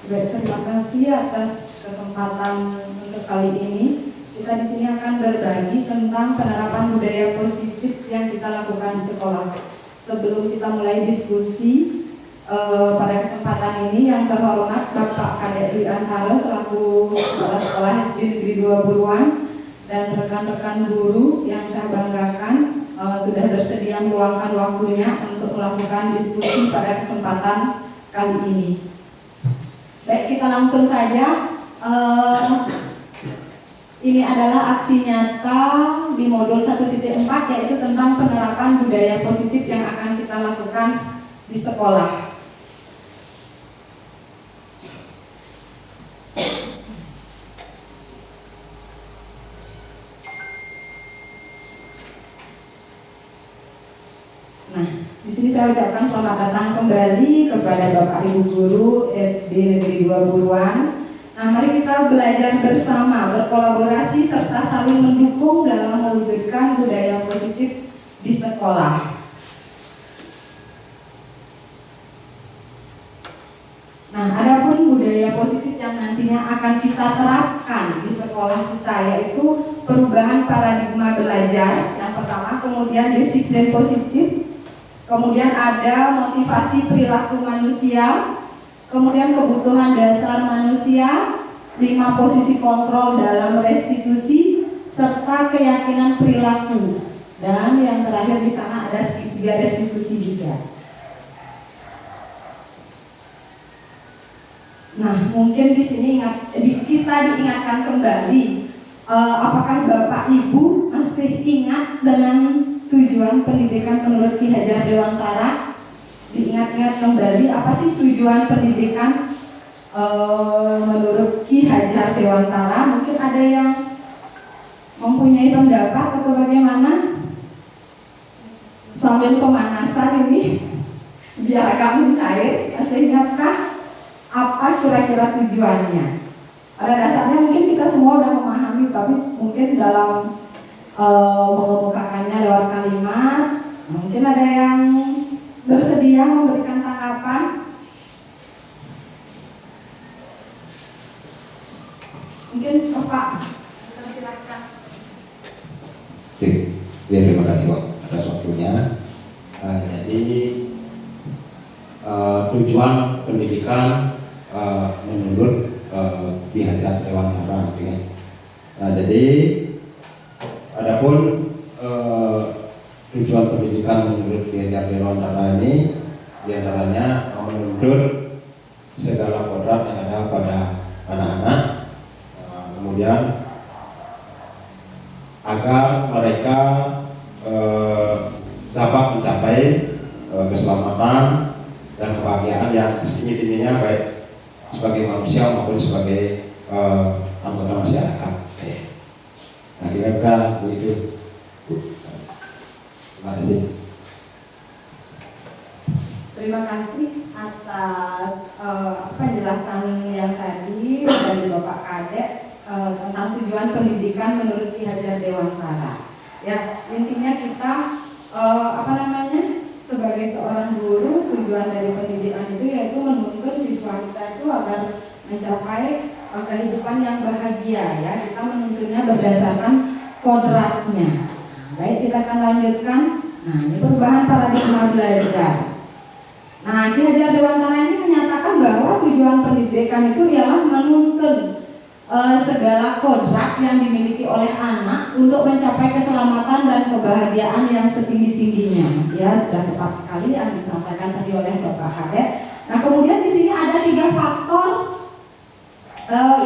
Baik, terima kasih atas kesempatan untuk kali ini. Kita di sini akan berbagi tentang penerapan budaya positif yang kita lakukan di sekolah. Sebelum kita mulai diskusi, pada kesempatan ini yang terhormat Bapak Kadek Dwi Antara selaku Kepala Sekolah SD Negeri 2 Buruan dan rekan-rekan guru yang saya banggakan sudah bersedia meluangkan waktunya untuk melakukan diskusi pada kesempatan kali ini. Baik, kita langsung saja. Ini adalah aksi nyata di modul 1.4 yaitu tentang penerapan budaya positif yang akan kita lakukan di sekolah. Nah, di sini saya ucapkan selamat datang kembali kepada Bapak Ibu Guru SD Negeri 2 Buruan. Nah, mari kita belajar bersama, berkolaborasi serta saling mendukung dalam mewujudkan budaya positif di sekolah. Nah, adapun budaya positif yang nantinya akan kita terapkan di sekolah kita yaitu perubahan paradigma belajar. Yang pertama, kemudian disiplin positif. Kemudian ada motivasi perilaku manusia, kemudian kebutuhan dasar manusia, 5 posisi kontrol dalam restitusi, serta keyakinan perilaku. Dan yang terakhir di sana ada segitiga restitusi juga. Nah, mungkin di sini kita diingatkan kembali, apakah Bapak Ibu masih ingat dengan tujuan pendidikan menurut Ki Hajar Dewantara? Diingat-ingat kembali apa sih tujuan pendidikan menurut Ki Hajar Dewantara? Mungkin ada yang mempunyai pendapat atau bagaimana? Sambil pemanasan ini biar agak mencair, masih ingatkah apa kira-kira tujuannya? Pada dasarnya mungkin kita semua sudah memahami, tapi mungkin dalam mengemukakannya lewat kalimat, mungkin ada yang bersedia memberikan tanggapan. Mungkin Bapak silakan. Ya, terima kasih atas waktunya. Jadi tujuan pendidikan menurut Ki Hajar Dewantara. Nah, jadi adapun tujuan pendidikan menurut Ki Hajar Dewantara ini diantaranya menuntut segala kodrat yang ada pada anak-anak, kemudian agar mereka dapat mencapai keselamatan dan kebahagiaan yang setinggi-tingginya baik sebagai manusia maupun sebagai anggota masyarakat. Nah, kira-kira begitu. Terima kasih. Terima kasih atas penjelasan yang tadi dari Bapak Kadek tentang tujuan pendidikan menurut Ki Hajar Dewantara. Ya, intinya kita sebagai seorang guru, tujuan dari pendidikan itu yaitu menuntut siswa kita itu agar mencapai kehidupan yang bahagia. Ya, kita menuntutnya berdasarkan kodratnya. Baik, kita akan lanjutkan. Nah, ini perubahan paradigma belajar. Nah, Ki Hajar Dewantara ini menyatakan bahwa tujuan pendidikan itu ialah menuntun segala kodrat yang dimiliki oleh anak untuk mencapai keselamatan dan kebahagiaan yang setinggi-tingginya. Ya, sudah tepat sekali yang disampaikan tadi oleh Bapak Kadek. Nah, kemudian di sini ada 3 faktor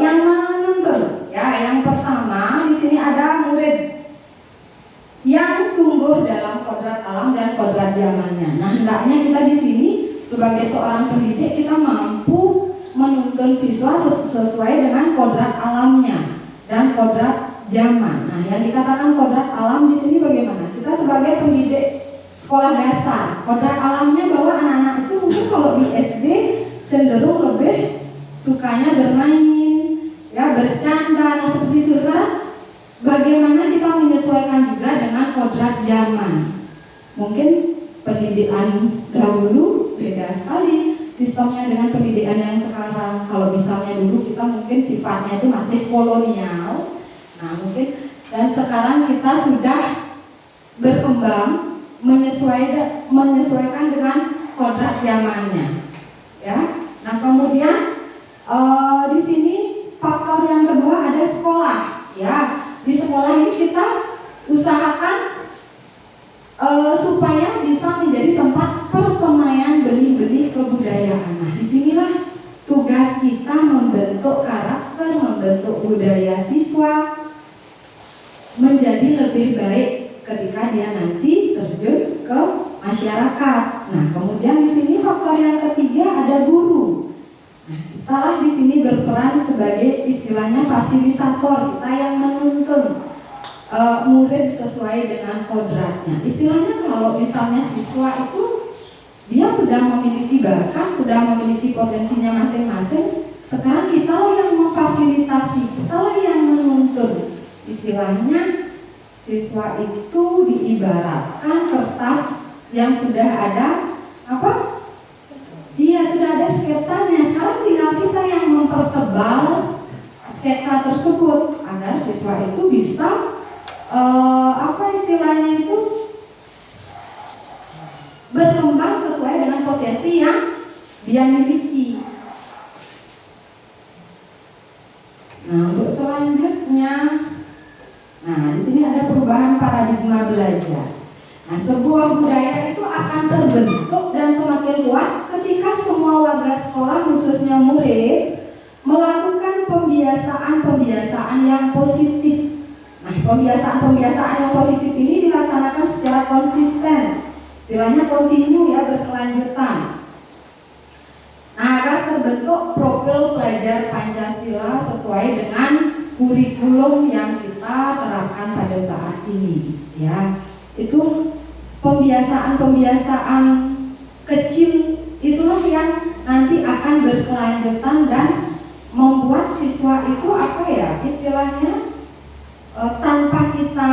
yang menuntun. Ya, yang pertama di sini ada murid yang tumbuh dalam kodrat alam dan kodrat zamannya. Nah, hendaknya kita di sini sebagai seorang pendidik kita mampu menuntun siswa sesuai dengan kodrat alamnya dan kodrat zaman. Nah, yang dikatakan kodrat alam di sini bagaimana? Kita sebagai pendidik sekolah dasar, kodrat alamnya bahwa anak-anak itu mungkin kalau di SD cenderung lebih sukanya bermain, ya bercanda, nah seperti itu. Sekarang bagaimana kita menyesuaikan juga dengan kodrat zaman? Mungkin pendidikan dahulu beda sekali. sistemnya dengan pendidikan yang sekarang. Kalau misalnya dulu kita mungkin sifatnya itu masih kolonial, nah mungkin, dan sekarang kita sudah berkembang menyesuaikan dengan kodrat zamannya, ya. Nah kemudian di sini faktor yang kedua ada sekolah, ya. Di sekolah ini kita usahakan supaya bisa menjadi tempat persemaian benih-benih kebudayaan. Nah, disinilah tugas kita membentuk karakter, membentuk budaya siswa menjadi lebih baik ketika dia nanti terjun ke masyarakat. Nah, kemudian di sini faktor yang ketiga ada guru. Nah, kita lah di sini berperan sebagai istilahnya fasilitator, kita yang menuntun murid sesuai dengan kodratnya. Istilahnya kalau misalnya siswa itu dia sudah memiliki bakat, sudah memiliki potensinya masing-masing, sekarang kita lah yang memfasilitasi, kita lah yang menuntun. Istilahnya siswa itu diibaratkan kertas yang sudah ada apa? Dia sudah ada sketsanya. Sekarang tinggal kita yang mempertebal sketsa tersebut agar siswa itu bisa apa istilahnya itu berkembang sesuai dengan potensi yang dia miliki. Nah, untuk selanjutnya, nah di sini ada perubahan paradigma belajar. Nah, sebuah budaya itu akan terbentuk dan semakin kuat ketika semua warga sekolah, khususnya murid, melakukan pembiasaan yang positif. Nah, pembiasaan yang positif ini dilaksanakan secara konsisten, istilahnya kontinu, ya, berkelanjutan. Nah, agar terbentuk profil pelajar Pancasila sesuai dengan kurikulum yang kita terapkan pada saat ini, ya. Itu pembiasaan kecil itulah yang nanti akan berkelanjutan dan membuat siswa itu apa ya istilahnya tanpa kita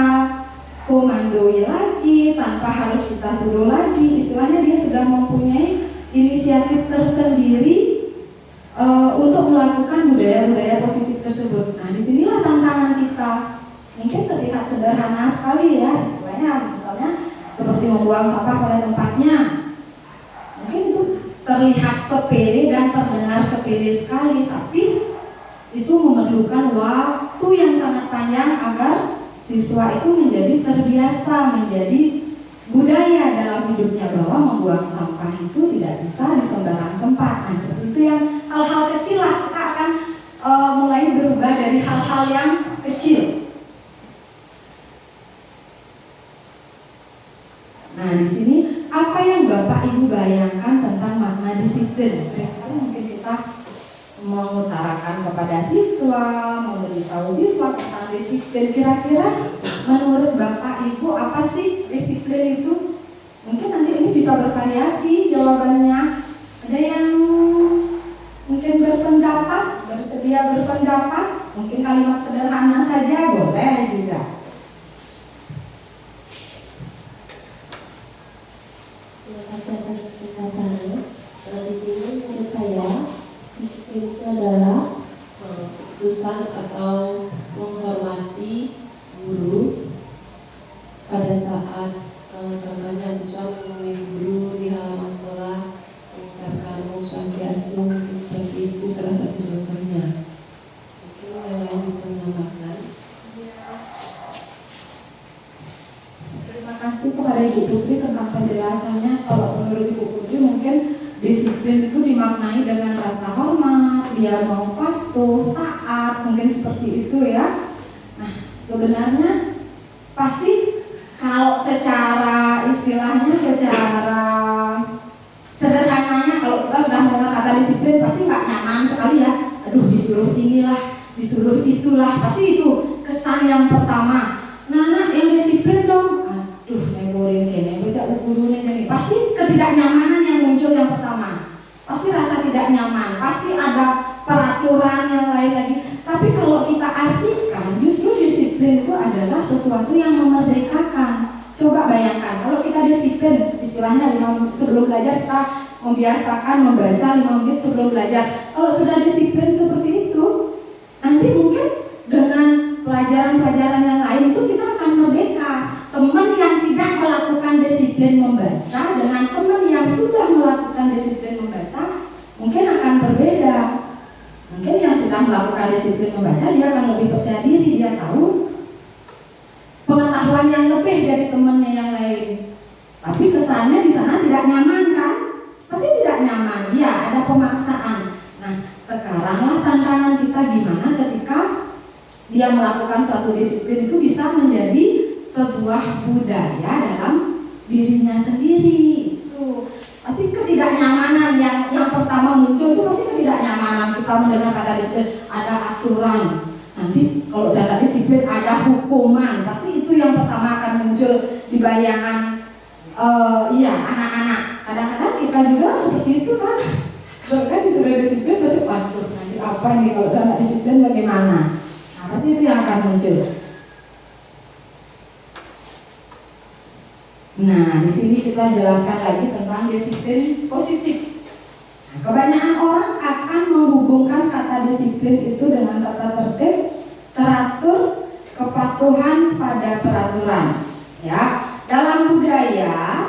komandoi lagi, tanpa harus kita suruh lagi, istilahnya dia sudah mempunyai inisiatif tersendiri untuk melakukan budaya-budaya positif tersebut. Nah, disinilah tantangan kita. Mungkin terlihat sederhana sekali, ya, istilahnya misalnya seperti membuang sampah pada tempatnya. Mungkin itu terlihat sepele dan terdengar sepele sekali, tapi itu memerlukan waktu yang sangat panjang agar siswa itu menjadi terbiasa, menjadi budaya dalam hidupnya bahwa membuang sampah itu tidak bisa di sembarang tempat. Nah, seperti itu yang hal-hal kecil lah kita akan mulai berubah dari hal-hal yang kecil. Nah, di sini apa yang Bapak Ibu bayangkan tentang makna disiplin? Sering sekali mungkin kita mengutarakan kepada siswa, memberitahu siswa tentang disiplin. Kira-kira menurut Bapak Ibu apa sih disiplin itu? Mungkin nanti ini bisa bervariasi jawabannya. Ada yang mungkin berpendapat, bersedia berpendapat, mungkin kalimat sederhana saja boleh juga. Terima kasih atas kesempatannya. Di sini menurut saya disiplin itu adalah memutuskan atau menghormati guru pada saat contohnya siswa menemui guru di halaman sekolah mengucapkan Om Swastiastu, seperti itu salah satu contohnya. Mungkin yang lain bisa menambahkan. Terima kasih kepada Ibu Putri tentang penjelasannya. Kalau menurut Ibu Putri mungkin disiplin itu dimaknai dengan rasa hormat, dia mau patuh, taat, mungkin seperti itu, ya. Nah, sebenarnya pasti kalau secara istilahnya, secara sederhananya, kalau kita sudah mendengar kata disiplin pasti nggak nyaman sekali, ya. Aduh, disuruh inilah, disuruh itulah, pasti itu kesan yang pertama. Nana yang disiplin dong. Aduh, neborin kene, baca ukurunya nih. Pasti ketidaknyamanan yang muncul yang pertama. Pasti rasa tidak nyaman, pasti ada peraturan yang lain lagi. Tapi kalau kita artikan, justru disiplin itu adalah sesuatu yang memerdekakan. Coba bayangkan, kalau kita disiplin, istilahnya sebelum belajar kita membiasakan membaca 5 menit sebelum belajar. Kalau sudah disiplin seperti itu, nanti mungkin dengan pelajaran-pelajaran yang lain itu kita akan merdeka. Teman yang tidak melakukan disiplin membaca dengan teman yang sudah melakukan disiplin membaca mungkin akan berbeda. Mungkin yang sudah melakukan disiplin membaca dia akan lebih percaya diri, dia tahu pengetahuan yang lebih dari temannya yang lain. Tapi kesannya di sana tidak nyaman kan? Pasti tidak nyaman. Ya, ada pemaksaan. Nah, sekaranglah tantangan kita gimana ketika dia melakukan suatu disiplin itu bisa menjadi sebuah budaya dalam dirinya sendiri. Itu pasti ketidaknyamanan yang pertama muncul itu pasti ketidaknyamanan. Kita mendengar kata disiplin, ada aturan. Nanti kalau saya tadi disiplin ada hukuman. Pasti itu yang pertama akan muncul di bayangan anak-anak. Kadang-kadang kita juga seperti itu kan. Kalau kan disuruh disiplin berarti waduh nanti apa nih kalau saya nggak disiplin bagaimana? Nah, pasti itu yang akan muncul. Nah, di sini kita jelaskan lagi tentang disiplin positif. Nah, kebanyakan orang akan menghubungkan kata disiplin itu dengan kata tertib, teratur, kepatuhan pada peraturan. Ya, dalam budaya,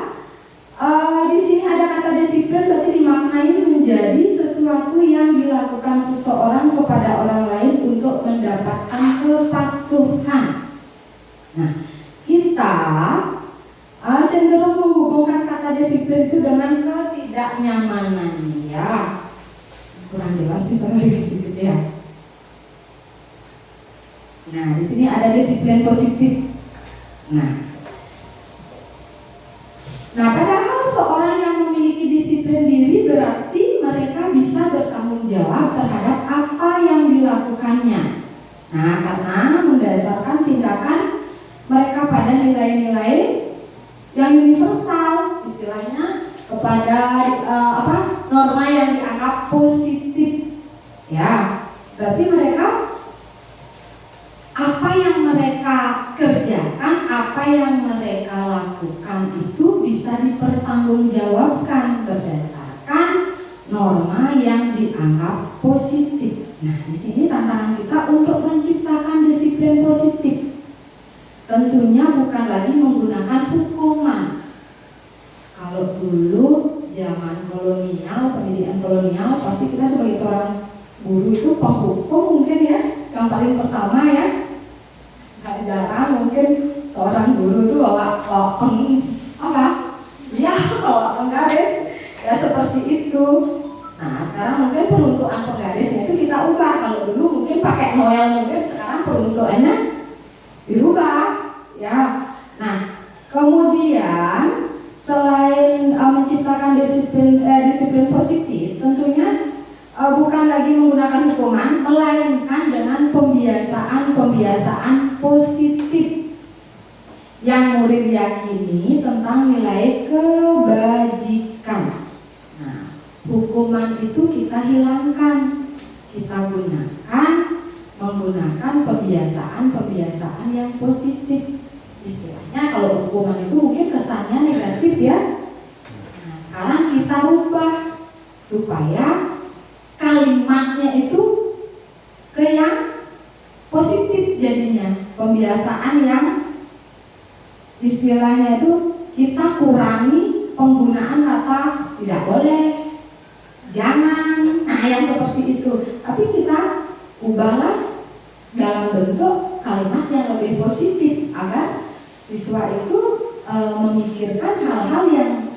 di sini ada kata disiplin berarti dimaknai menjadi sesuatu yang dilakukan seseorang kepada orang lain untuk mendapatkan kepatuhan. Nah, kita cenderung menghubungkan kata disiplin itu dengan ketidaknyamanan, ya. Kurang jelas di sana sedikit ya. Nah, di sini ada disiplin positif. Nah, padahal seorang yang memiliki disiplin diri berarti mereka bisa bertanggung jawab terhadap apa yang dilakukannya. Nah, karena mendasarkan tindakan mereka pada nilai-nilai yang universal, istilahnya kepada norma yang dianggap positif. Ya, berarti mereka apa yang mereka kerjakan, apa yang mereka lakukan itu bisa dipertanggungjawabkan berdasarkan norma yang dianggap positif. Nah, di sini tantangan kita untuk menciptakan disiplin positif. Tentunya bukan lagi menggunakan hukuman. Kalau dulu zaman kolonial, pendidikan kolonial, pasti kita sebagai seorang guru itu penghukum mungkin ya, yang paling pertama ya. Gak jarang mungkin seorang guru itu bawa penggaris ya seperti itu. Nah, sekarang mungkin peruntukan penggarisnya itu kita ubah. Kalau dulu mungkin pakai noel, mungkin sekarang peruntukannya dirubah ya. Nah, kemudian selain menciptakan disiplin positif, tentunya bukan lagi menggunakan hukuman, melainkan dengan pembiasaan positif yang murid yakini tentang nilai kebajikan. Nah, hukuman itu kita hilangkan, kita menggunakan pembiasaan yang positif. Istilahnya kalau hukuman itu mungkin kesannya negatif ya. Nah, sekarang kita rubah supaya kalimatnya itu ke yang positif jadinya. Pembiasaan yang istilahnya itu kita kurangi penggunaan kata tidak boleh, jangan, nah yang seperti itu. Tapi kita ubahlah dalam bentuk kalimat yang lebih positif agar siswa itu memikirkan hal-hal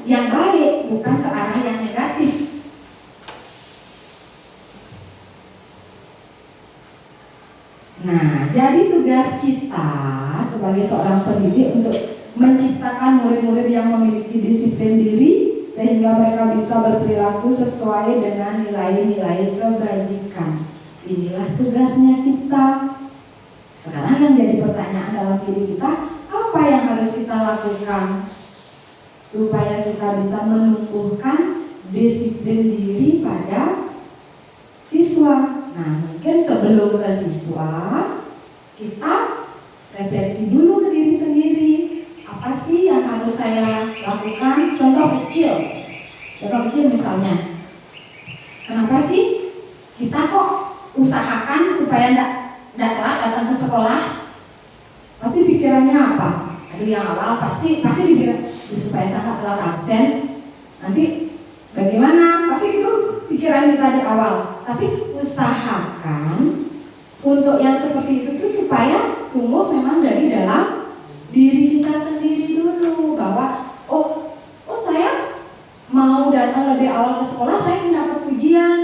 yang baik, bukan ke arah yang negatif. Nah, jadi tugas kita sebagai seorang pendidik untuk menciptakan murid-murid yang memiliki disiplin diri sehingga mereka bisa berperilaku sesuai dengan nilai-nilai kebajikan. Inilah tugasnya kita. Sekarang yang jadi pertanyaan dalam diri kita, apa yang harus kita lakukan supaya kita bisa menumbuhkan disiplin diri pada siswa? Nah, mungkin sebelum ke siswa, kita refleksi dulu ke diri sendiri. Apa sih yang harus saya lakukan? Contoh kecil izin misalnya. Kenapa sih kita kok usahakan supaya enggak telat datang ke sekolah? Pasti pikirannya apa? Aduh, yang awal pasti dibilang supaya saya nggak telat absen. Nanti bagaimana? Pasti itu pikiran kita di awal. Tapi usahakan untuk yang seperti itu tuh supaya tumbuh memang dari dalam diri kita sendiri dulu, bahwa oh saya mau datang lebih awal ke sekolah, saya ingin dapat pujian,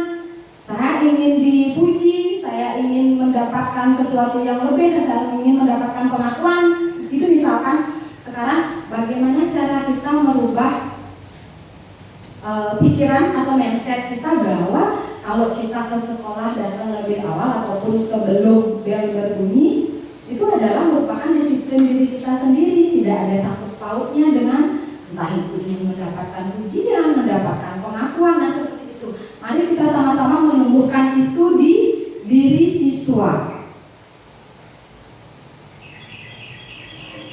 saya ingin dipuji, saya ingin mendapatkan sesuatu yang lebih, saya ingin mendapatkan pengakuan. Itu misalkan. Sekarang bagaimana cara kita merubah pikiran atau mindset kita bahwa kalau kita ke sekolah datang lebih awal ataupun sebelum bel berbunyi, itu adalah merupakan disiplin diri kita sendiri, tidak ada sangkut pautnya dengan entah itu ingin mendapatkan pujian, mendapatkan pengakuan, nah seperti itu. Mari kita sama-sama menumbuhkan itu di diri siswa.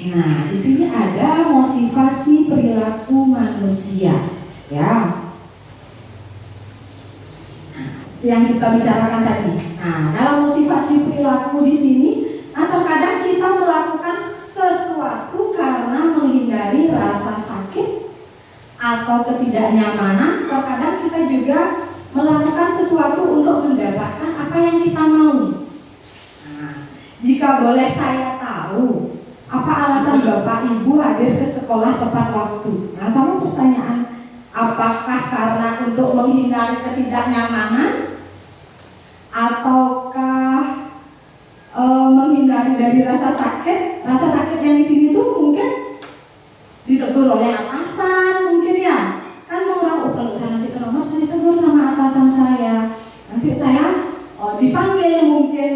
Nah, di sini ada motivasi perilaku manusia, ya. Nah, yang kita bicarakan tadi. Nah, dalam motivasi perilaku di sini, terkadang kita melakukan sesuatu karena menghindari rasa sakit atau ketidaknyamanan. Terkadang kita juga melakukan sesuatu untuk mendapatkan apa yang kita mau. Nah, jika boleh saya tahu, apa alasan Bapak Ibu hadir ke sekolah tepat waktu? Nah, sama pertanyaan, apakah karena untuk menghindari ketidaknyamanan, ataukah menghindari dari rasa sakit? Rasa sakit yang di sini tuh mungkin ditegur oleh atasan, mungkin ya. Kan mau orang, kalau saya nanti ke nomor, saya ditegur sama atasan saya. Nanti saya dipanggil mungkin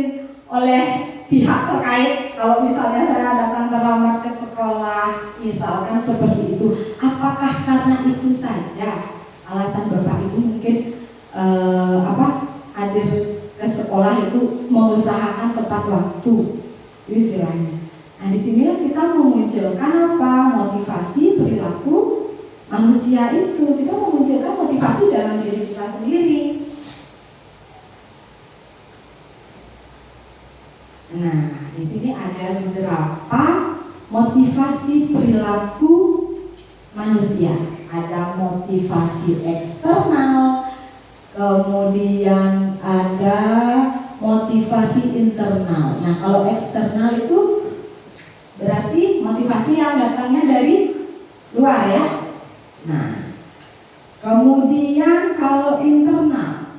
oleh pihak terkait kalau misalnya saya datang terlambat ke sekolah, misalkan seperti itu. Apakah karena itu saja alasan Bapak Ibu mungkin hadir ke sekolah itu mengusahakan tepat waktu, istilahnya. Nah, disinilah kita memunculkan apa? Motivasi perilaku manusia itu. Kita memunculkan motivasi dalam diri kita sendiri. Nah, di sini ada beberapa motivasi perilaku manusia. Ada motivasi eksternal, kemudian ada motivasi internal. Nah, kalau eksternal itu berarti motivasi yang datangnya dari luar ya. Nah, kemudian kalau internal,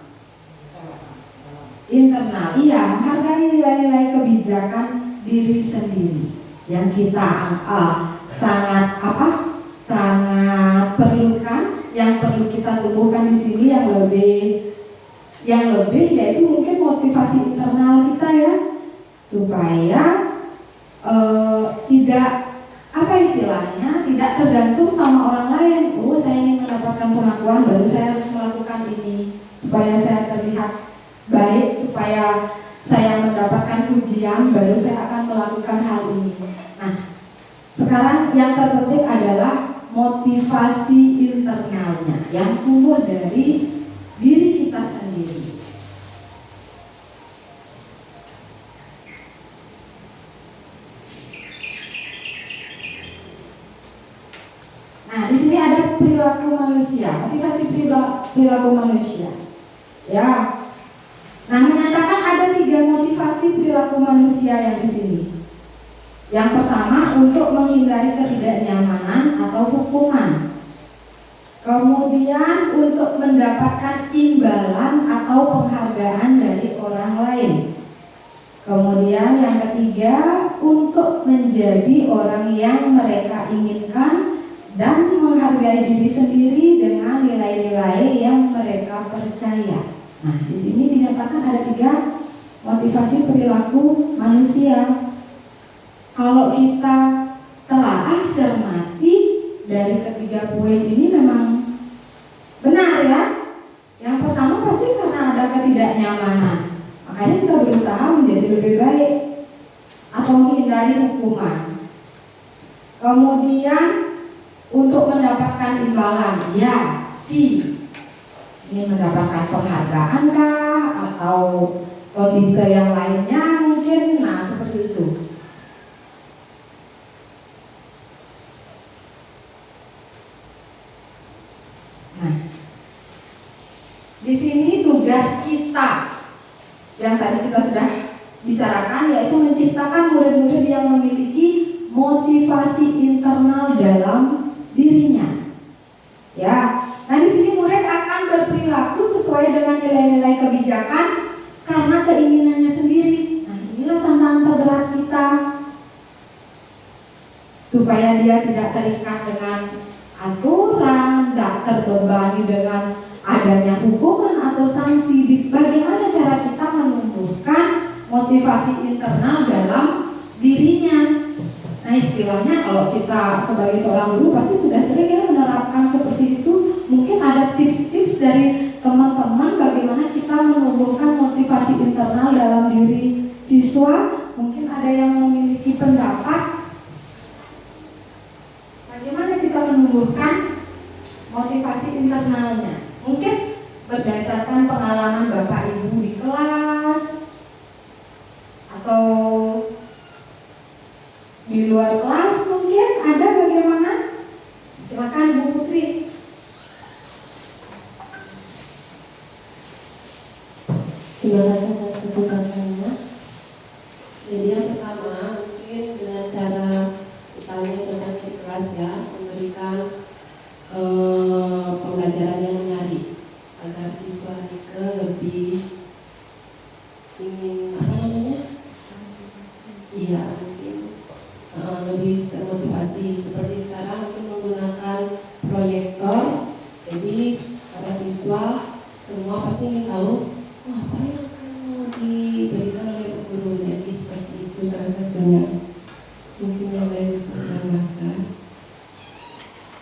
iya, menghargai nilai-nilai kebijakan diri sendiri yang kita sangat perlukan, yang perlu kita tumbuhkan di sini. Yang lebih yaitu mungkin motivasi internal kita ya, supaya tidak tidak tergantung sama orang lain. Oh, saya ingin mendapatkan pengakuan, baru saya harus melakukan ini supaya saya terlihat baik, supaya saya mendapatkan pujian, baru saya akan melakukan hal ini. Nah, sekarang yang terpenting adalah motivasi internalnya yang tumbuh dari diri kita sendiri. Nah, di sini ada perilaku manusia, motivasi perilaku manusia. Ya. Nah, menyatakan ada 3 motivasi perilaku manusia yang di sini. Yang pertama, untuk menghindari ketidaknyamanan atau hukuman. Kemudian untuk mendapatkan imbalan atau penghargaan dari orang lain. Kemudian yang ketiga, untuk menjadi orang yang mereka inginkan dan menghargai diri sendiri dengan nilai-nilai yang mereka percaya. Nah, di sini dinyatakan ada 3 motivasi perilaku manusia. Kalau kita telaah cermati dari ketiga poin ini memang benar ya. Yang pertama pasti karena ada ketidaknyamanan, makanya kita berusaha menjadi lebih baik atau menghindari hukuman. Kemudian untuk mendapatkan imbalan, ya, ingin mendapatkan penghargaan kah atau kondite yang lainnya mungkin, nah seperti itu. Nah, di sini tugas kita yang tadi kita sudah bicarakan, yaitu menciptakan murid-murid yang memiliki motivasi internal dalam dirinya. Ya, nah di sini murid akan berperilaku sesuai dengan nilai-nilai kebijakan karena keinginannya sendiri. Nah, inilah tantangan terberat kita, supaya dia tidak terikat dengan aturan, tidak terbebani dengan adanya hukuman atau sanksi. Bagaimana cara kita menumbuhkan motivasi internal dalam dirinya? Nah, istilahnya kalau kita sebagai seorang guru pasti sudah sering ya menerapkan seperti itu. Mungkin ada tips-tips dari teman-teman bagaimana kita menumbuhkan motivasi internal dalam diri siswa. Mungkin ada yang memiliki pendapat bagaimana kita menumbuhkan motivasi internalnya. Mungkin berdasarkan pengalaman Bapak Ibu di kelas atau di luar kelas, mungkin ada bagaimana? Silakan Bu Putri. Terima kasih atas kesempatannya. Jadi yang pertama mungkin dengan cara misalnya contohnya di kelas ya, memberikan pembelajaran yang menarik agar siswa Nike lebih ingin iya mungkin lebih termotivasi. Seperti sekarang mungkin menggunakan proyektor, jadi para siswa semua pasti ingin tahu apa yang akan diberikan oleh Bu Guru. Jadi seperti itu salah satunya. Mungkin yang lain menambahkan.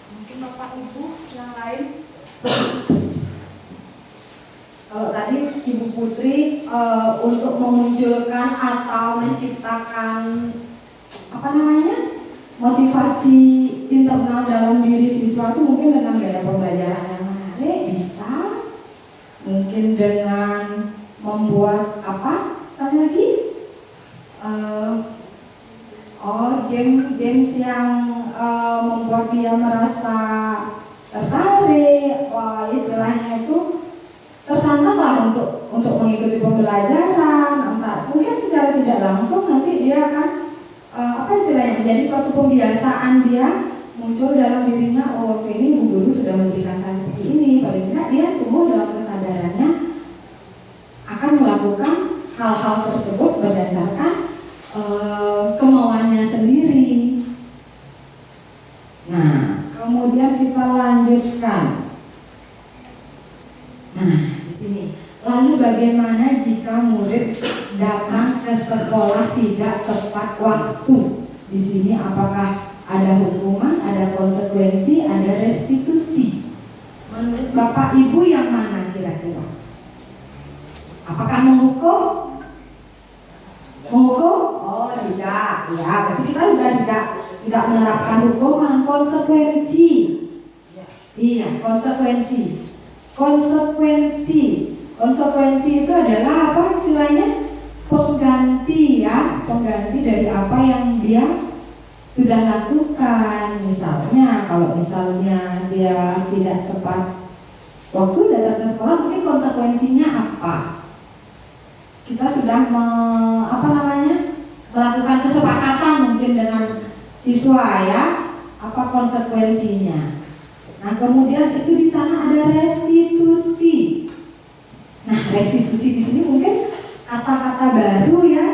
Mungkin Bapak Ibu yang lain. Kalau tadi Ibu Putri untuk memunculkan atau menciptakan motivasi internal dalam diri siswa itu mungkin dengan gaya pembelajaran yang menarik bisa, mungkin dengan membuat games yang membuat dia merasa tertarik, istilahnya itu tertantanglah untuk mengikuti pembelajaran. Mungkin secara tidak langsung nanti dia akan menjadi suatu pembiasaan, dia muncul dalam dirinya, oh ini Bu Guru sudah memberikan saya seperti ini. Paling tidak dia tumbuh dalam kesadarannya akan melakukan hal-hal tersebut berdasarkan kemauannya sendiri. Nah, kemudian kita lanjutkan. Nah, di sini. Lalu bagaimana jika murid datang ke sekolah tidak tepat waktu? Di sini apakah ada hukuman, ada konsekuensi, ada restitusi? Menurut Bapak Ibu yang mana kira-kira? Apakah menghukum? Menghukum? Oh tidak, ya berarti kita sudah tidak menerapkan hukuman. Konsekuensi, iya konsekuensi. Konsekuensi itu adalah apa istilahnya? Pengganti ya, pengganti dari apa yang dia sudah lakukan. Misalnya kalau misalnya dia tidak tepat waktu datang ke sekolah, mungkin konsekuensinya apa? Kita sudah melakukan kesepakatan mungkin dengan siswa ya, apa konsekuensinya. Nah, kemudian itu di sana ada restitusi. Nah, restitusi di sini mungkin kata-kata baru ya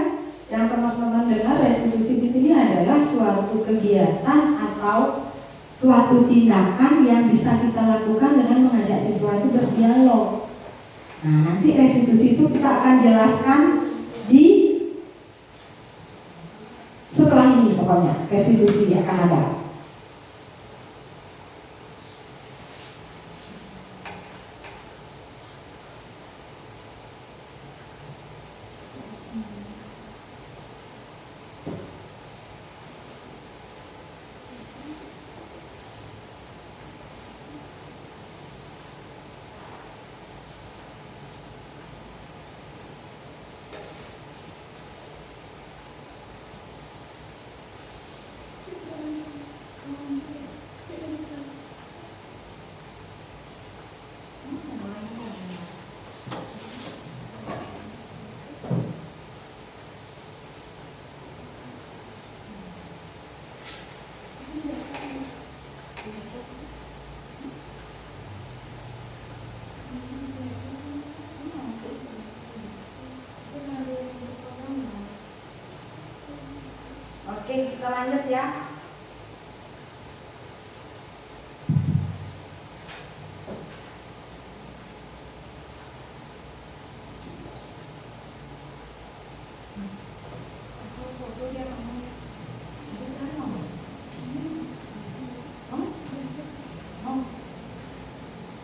yang teman-teman dengar. Restitusi di sini adalah suatu kegiatan atau suatu tindakan yang bisa kita lakukan dengan mengajak siswa itu berdialog. Nah, nanti restitusi itu kita akan jelaskan di setelah ini, pokoknya restitusi akan ada. Oke, kita lanjut ya.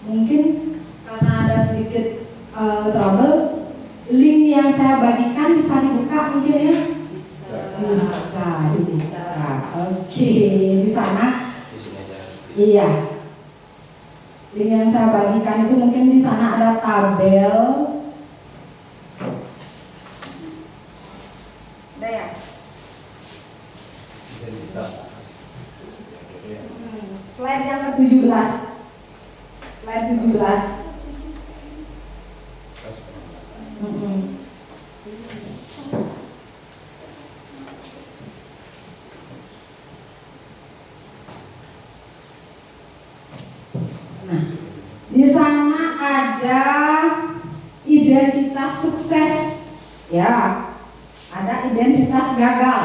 Mungkin karena ada sedikit trouble, link yang saya bagikan bisa dibuka mungkin ya? Bisa. Oke, di sana. Iya. Link yang saya bagikan itu mungkin di sana ada tabel. Ada ya? Slide yang ke-17. Slide 17. Nah, di sana ada identitas sukses, ya, ada identitas gagal.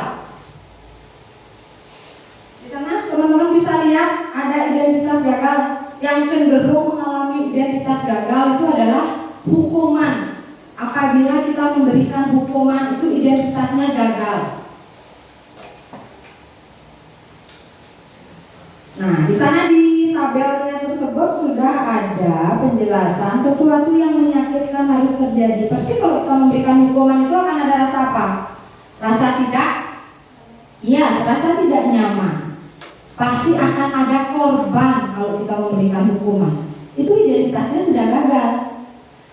Di sana teman-teman bisa lihat ada identitas gagal. Yang cenderung mengalami identitas gagal itu adalah hukuman. Apabila kita memberikan hukuman itu identitasnya gagal. Nah, di sana di tabelnya tersebut sudah ada penjelasan sesuatu yang menyakitkan harus terjadi. Pasti kalau kita memberikan hukuman itu akan ada rasa apa? Rasa tidak? Iya, rasa tidak nyaman. Pasti akan ada korban kalau kita memberikan hukuman. Itu identitasnya sudah gagal.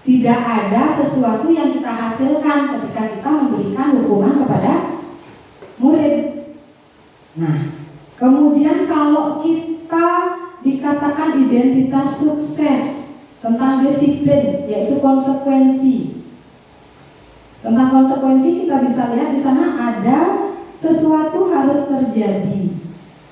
Tidak ada sesuatu yang kita hasilkan ketika kita memberikan hukuman kepada murid. Nah, kemudian kalau kita dikatakan identitas sukses tentang disiplin, yaitu konsekuensi. Tentang konsekuensi kita bisa lihat di sana ada sesuatu harus terjadi.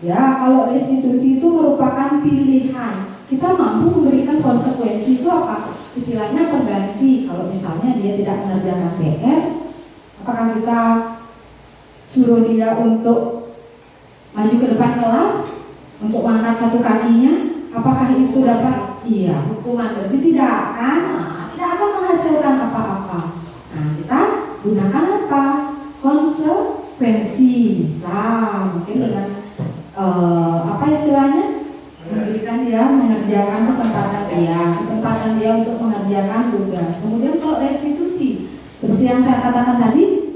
Ya, kalau restitusi itu merupakan pilihan. Kita mampu memberikan konsekuensi itu apa? Istilahnya pengganti. Kalau misalnya dia tidak mengerjakan PR, apakah kita suruh dia untuk maju ke depan kelas untuk mengangkat satu kakinya? Apakah itu dapat? Iya, hukuman. Berarti tidak akan, tidak akan menghasilkan apa-apa. Nah, kita gunakan apa? Konsekuensi. Bisa mungkin dengan apa istilahnya, memberikan dia mengerjakan kesempatan dia untuk mengerjakan tugas. Kemudian kalau restitusi, seperti yang saya katakan tadi,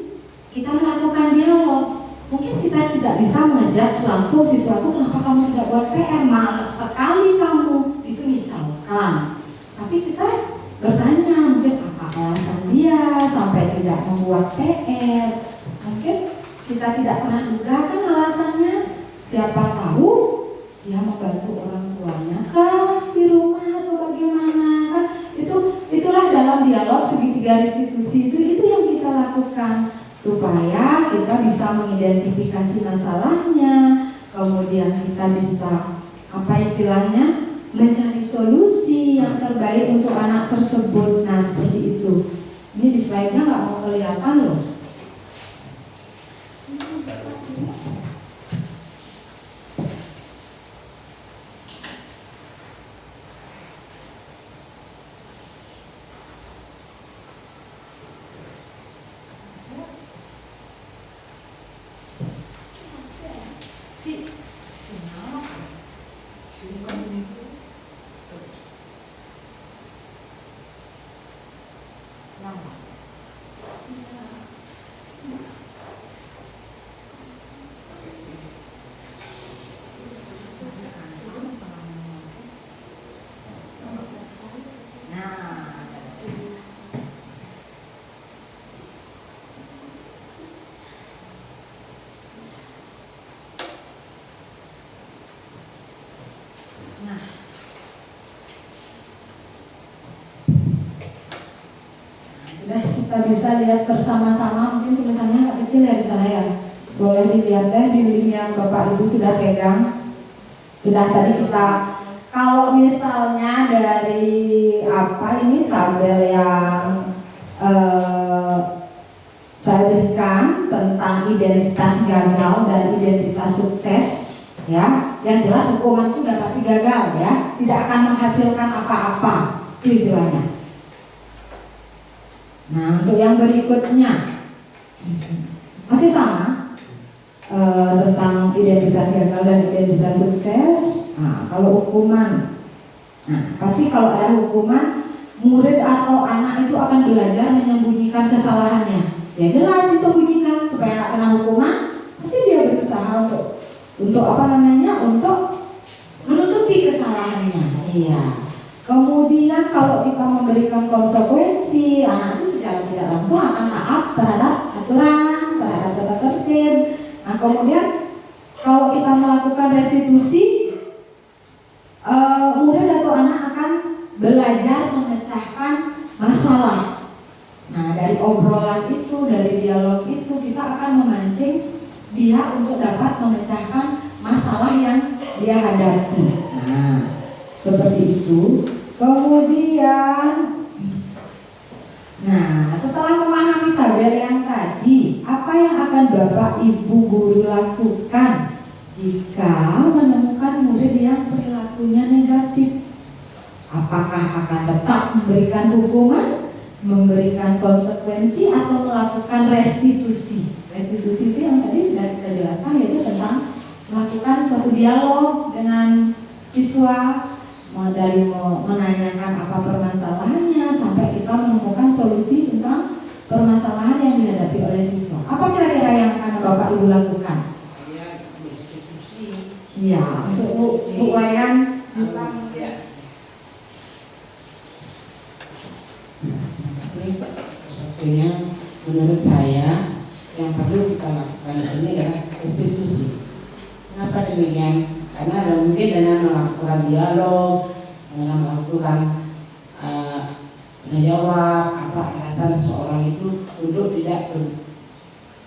kita melakukan dialog. Mungkin kita tidak bisa mengajak langsung siswa itu, kenapa kamu tidak buat PR, malas sekali kamu, itu misalkan. Tapi kita bertanya mungkin apa alasan dia sampai tidak membuat PR. Mungkin kita tidak pernah duga kan alasannya. Siapa tahu dia membantu orang tuanya kah di rumah atau bagaimana kan? Itulah dalam dialog segitiga restitusi itu yang kita lakukan supaya kita bisa mengidentifikasi masalahnya, kemudian kita bisa apa istilahnya mencari solusi yang terbaik untuk anak tersebut. Nah, seperti itu. Ini di slide-nya nggak mau kelihatan loh. Sudah kita bisa lihat bersama-sama, mungkin tulisannya agak kecil ya di sana ya. Boleh dilihat deh di link yang Bapak Ibu sudah pegang. Sudah tadi kita, kalau misalnya dari tabel yang saya berikan tentang identitas gagal dan identitas sukses, ya, yang jelas hukuman itu udah pasti gagal, ya, tidak akan menghasilkan apa-apa, itu istilahnya. Nah, untuk yang berikutnya masih sama tentang identitas gagal dan identitas sukses. Nah, kalau hukuman, pasti kalau ada hukuman, murid atau anak itu akan belajar menyembunyikan kesalahannya. Ya jelas disembunyikan supaya nggak kena hukuman, pasti dia berusaha untuk menutupi kesalahannya. Iya. Kemudian kalau kita memberikan konsekuensi, anak itu secara tidak langsung akan taat terhadap aturan, terhadap tata tertib. Nah, kemudian kalau kita melakukan restitusi, murid atau anak akan belajar memecahkan masalah. Nah, dari obrolan itu, dari dialog itu, kita akan memancing dia untuk dapat memecahkan masalah yang dia hadapi. Nah, seperti itu. Kemudian, setelah memahami tabel yang tadi, apa yang akan Bapak Ibu guru lakukan jika menemukan murid yang perilakunya negatif? Apakah akan tetap memberikan hukuman, memberikan konsekuensi, atau melakukan restitusi? Restitusi itu yang tadi sudah kita jelaskan, yaitu tentang melakukan suatu dialog dengan siswa, dari menanyakan apa permasalahannya sampai kita menemukan solusi tentang permasalahan yang dihadapi oleh siswa. Apa kira-kira yang akan Bapak Ibu lakukan? Iya, untuk Bu Wayan bisa. Sebetulnya menurut saya yang perlu kita lakukan ini adalah restitusi. Kenapa demikian? Karena mungkin dengan melakukan dialog, dengan melakukan menjawab apa alasan seseorang itu untuk tidak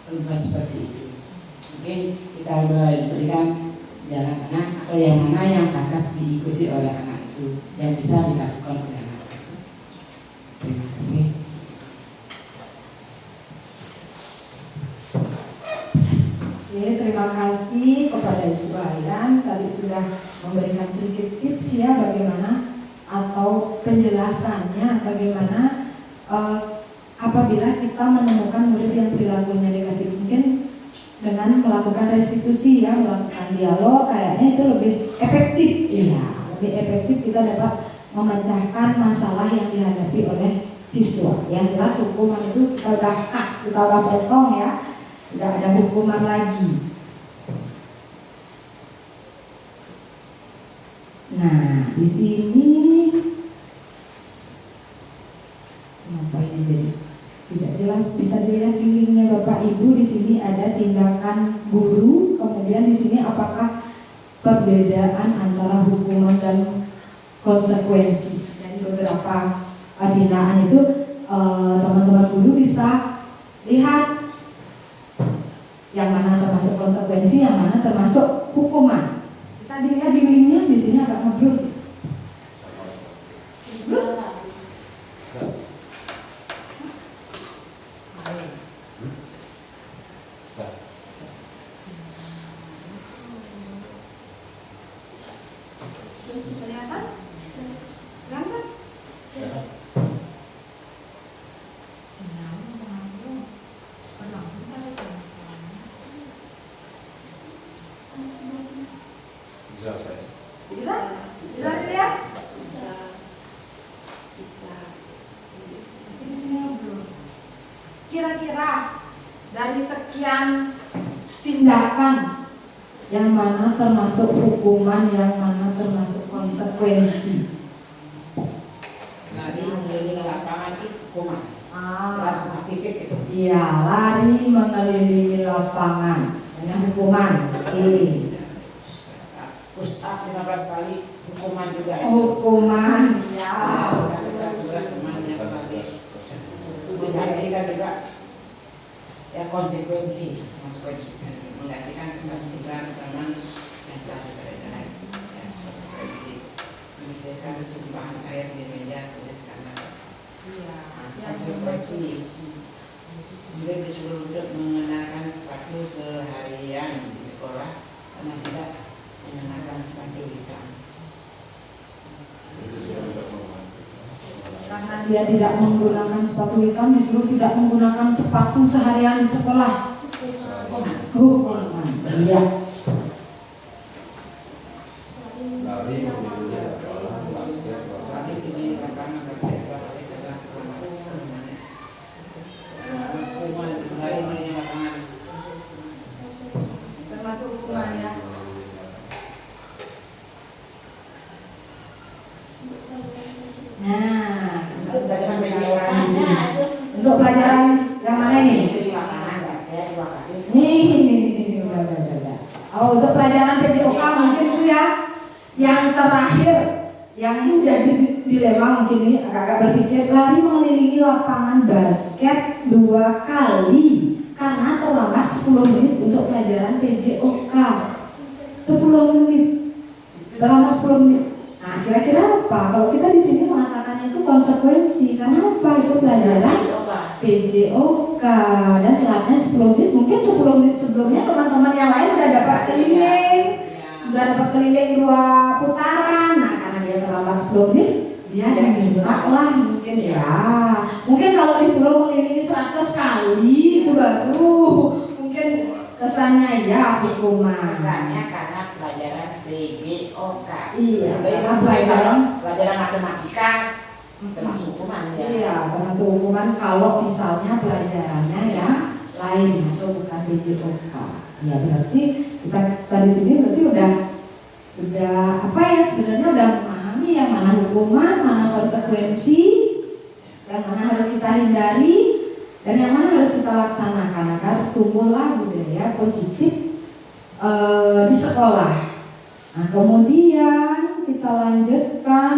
berubah seperti itu. Mungkin kita berikan jalan tengah atau yang mana yang pantas diikuti oleh anak itu, yang bisa dilakukan oleh anak itu. Terima kasih. Oke, terima kasih kepada Ibu Wayan. Tadi sudah memberikan sedikit tips ya bagaimana atau penjelasannya bagaimana apabila kita menemukan murid yang perilakunya negatif, mungkin dengan melakukan restitusi ya, melakukan dialog, kayaknya itu lebih efektif. Iya, lebih efektif kita dapat memecahkan masalah yang dihadapi oleh siswa. Yang jelas hukuman itu kita udah potong ya. Tidak ada hukuman lagi. Nah, di sini kenapa ini jadi tidak jelas? Bisa dilihat di linknya Bapak Ibu. Di sini ada tindakan guru. Kemudian di sini apakah perbedaan antara hukuman dan konsekuensi dari beberapa tindakan itu, teman-teman guru bisa lihat yang mana termasuk konsekuensi, yang mana termasuk hukuman. Bisa dilihat di linknya, di sini agak ngeblur. Terus kelihatan? Kelihatan? Bisa dilihat? Bisa. Ini sini belum. Kira-kira dari sekian tindakan, yang mana termasuk hukuman, yang mana termasuk konsekuensi? Lari mengelilingi lapangan itu hukuman. Kelas fisik itu. Iya, lari mengelilingi lapangan, hanya hukuman. Ustaz 15 kali hukuman juga. Hukuman, ya. Menggantikan juga ya konsekuensi, menggantikan kebenaran dan sepatu hitam. Karena dia tidak menggunakan sepatu hitam, disuruh tidak menggunakan sepatu seharian di sekolah. Hukuman. Iya. Lari mobilnya sekolah, basket, Tapi sini lapangan basket, hukuman lari menuju lapangan. Termasuk hukuman ya. Nah, Pelajaran PJO untuk pelajaran yang mana ini? di lapangan basket 2 kali. Nih, udah. Oh, untuk pelajaran PJOK mungkin itu ya yang terakhir yang menjadi dilema mungkin ini agak-agak berpikir lari mengelilingi lapangan basket 2 kali karena terlambat 10 menit untuk pelajaran PJOK. 10 menit. Terlambat 10 menit. Nah, kira-kira apa? Kalau kita di sini mengatakan itu konsekuensi, karena apa? Itu pelajaran PJOK dan telatnya 10 menit. Mungkin 10 menit sebelumnya teman-teman yang lain udah dapat keliling, udah dapat keliling 2 putaran. Nah, karena dia terlambat 10 menit, dia diminta lah mungkin ya. Mungkin kalau disuruh mengelilingi 100 kali itu baru mungkin kesannya ya hukuman. Kesannya karena pelajaran PJOK. Iya, karena pelajaran matematika termasuk hukuman ya. Iya, termasuk hukuman kalau misalnya pelajarannya ya lain atau bukan PJOK. Ya berarti kita dari sini berarti udah apa ya, sebenarnya udah memahami yang mana hukuman, mana konsekuensi, yang mana harus kita hindari, dan yang mana harus kita laksanakan agar tumbuhlah budaya positif di sekolah. Nah, kemudian kita lanjutkan.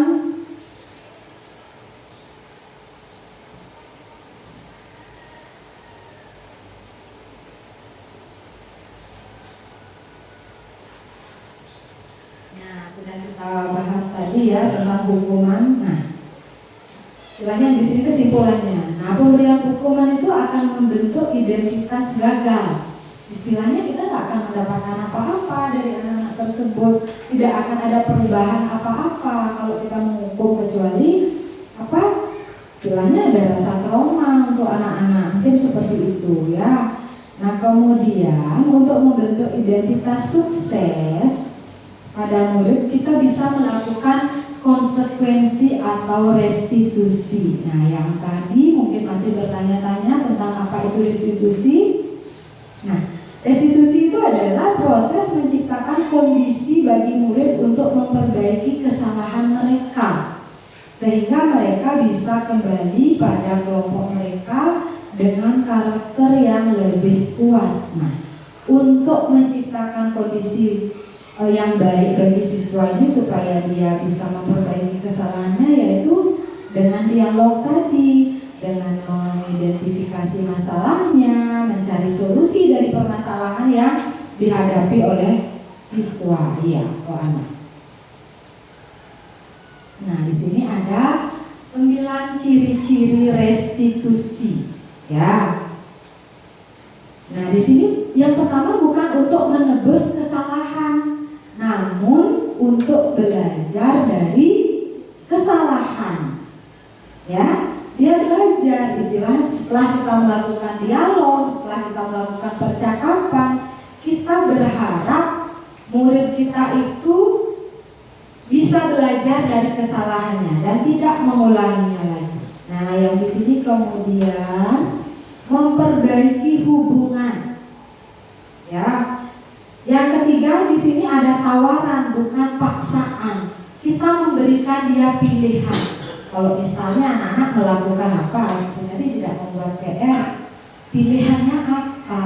Nah, sudah kita bahas tadi ya tentang hukuman. Nah, istilahnya di sini kesimpulannya. Nah, pemberian hukuman itu akan membentuk identitas gagal. Istilahnya kita nggak akan mendapatkan apa-apa dari anak-anak tersebut, tidak akan ada perubahan apa-apa kalau kita menghukum, kecuali apa? Istilahnya ada rasa trauma untuk anak-anak, mungkin seperti itu ya. Nah, kemudian untuk membentuk identitas sukses pada murid, kita bisa melakukan konsekuensi atau restitusi. Nah, yang tadi mungkin masih bertanya-tanya tentang apa itu restitusi. Nah, restitusi itu adalah proses menciptakan kondisi bagi murid untuk memperbaiki kesalahan mereka, sehingga mereka bisa kembali pada kelompok mereka dengan karakter yang lebih kuat. Nah, untuk menciptakan kondisi yang baik bagi siswa ini supaya dia bisa memperbaiki kesalahannya, yaitu dengan dialog tadi, dengan mengidentifikasi masalahnya, mencari solusi dari permasalahan yang dihadapi oleh siswa, atau anak. Nah, di sini ada 9 ciri-ciri restitusi, ya. Nah, di sini yang pertama bukan untuk menebus kesalahan, namun untuk belajar dari kesalahan, ya. Dia belajar, istilahnya setelah kita melakukan dialog, setelah kita melakukan percakapan, kita berharap murid kita itu bisa belajar dari kesalahannya dan tidak mengulanginya lagi. Nah, yang di sini kemudian memperbaiki hubungan, ya. Yang ketiga di sini ada tawaran, bukan paksaan. Kita memberikan dia pilihan. Kalau misalnya anak-anak melakukan apa, seperti tadi tidak membuat PR, pilihannya apa?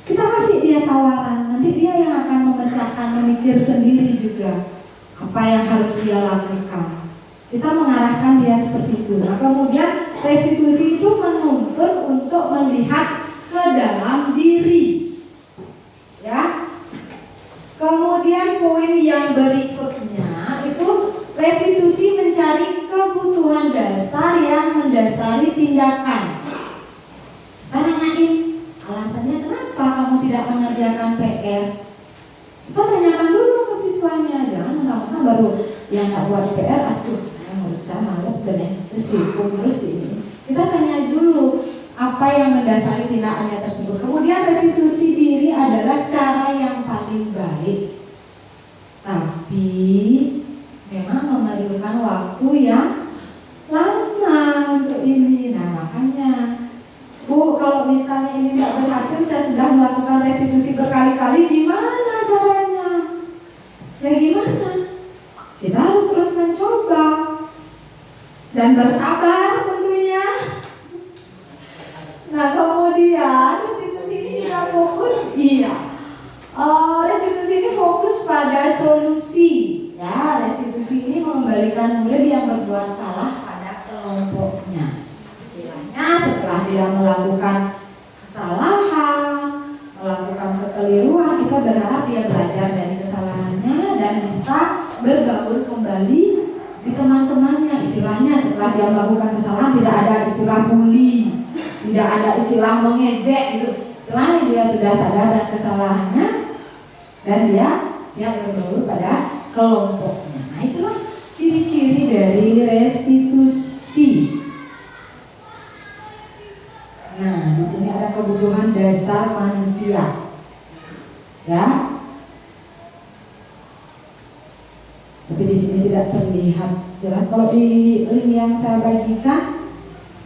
Kita kasih dia tawaran, nanti dia yang akan memecahkan, memikir sendiri juga apa yang harus dia lakukan. Kita mengarahkan dia seperti itu. Nah, kemudian restitusi itu menuntut untuk melihat ke dalam diri, ya. Kemudian poin yang berikutnya itu restitusi mencari kebutuhan dasar yang mendasari tindakan. Kita nanyain alasannya kenapa kamu tidak mengerjakan PR. Kita tanyakan dulu ke siswanya. datang baru yang nggak buat PR, aduh yang urusan males bener, terus dihukum terus ini. Kita tanya dulu apa yang mendasari tindakannya tersebut. Kemudian restitusi diri adalah cara yang paling baik, tapi memang memerlukan waktu yang lama untuk ini. Nah makanya Bu, kalau misalnya ini nggak berhasil, saya sudah melakukan restitusi berkali-kali, gimana caranya? Ya gimana? Kita harus terus mencoba dan bersabar tentunya. Nah kemudian restitusi ini juga fokus, restitusi ini fokus pada solusi. Ya, restitusi ini mengembalikan murid yang berbuat salah pada kelompoknya. Istilahnya setelah dia melakukan kesalahan, melakukan kekeliruan, kita berharap dia belajar dari kesalahannya dan bisa bergaul kembali di teman-temannya. Istilahnya setelah dia melakukan kesalahan tidak ada istilah bully, tidak ada istilah mengejek gitu. Istilahnya dia sudah sadar dan kesalahannya dan dia siap bergaul pada kelompoknya. Nah itulah ciri-ciri dari restitusi. Nah di sini ada kebutuhan dasar manusia, ya. Tapi di sini tidak terlihat jelas. Kalau di link yang saya bagikan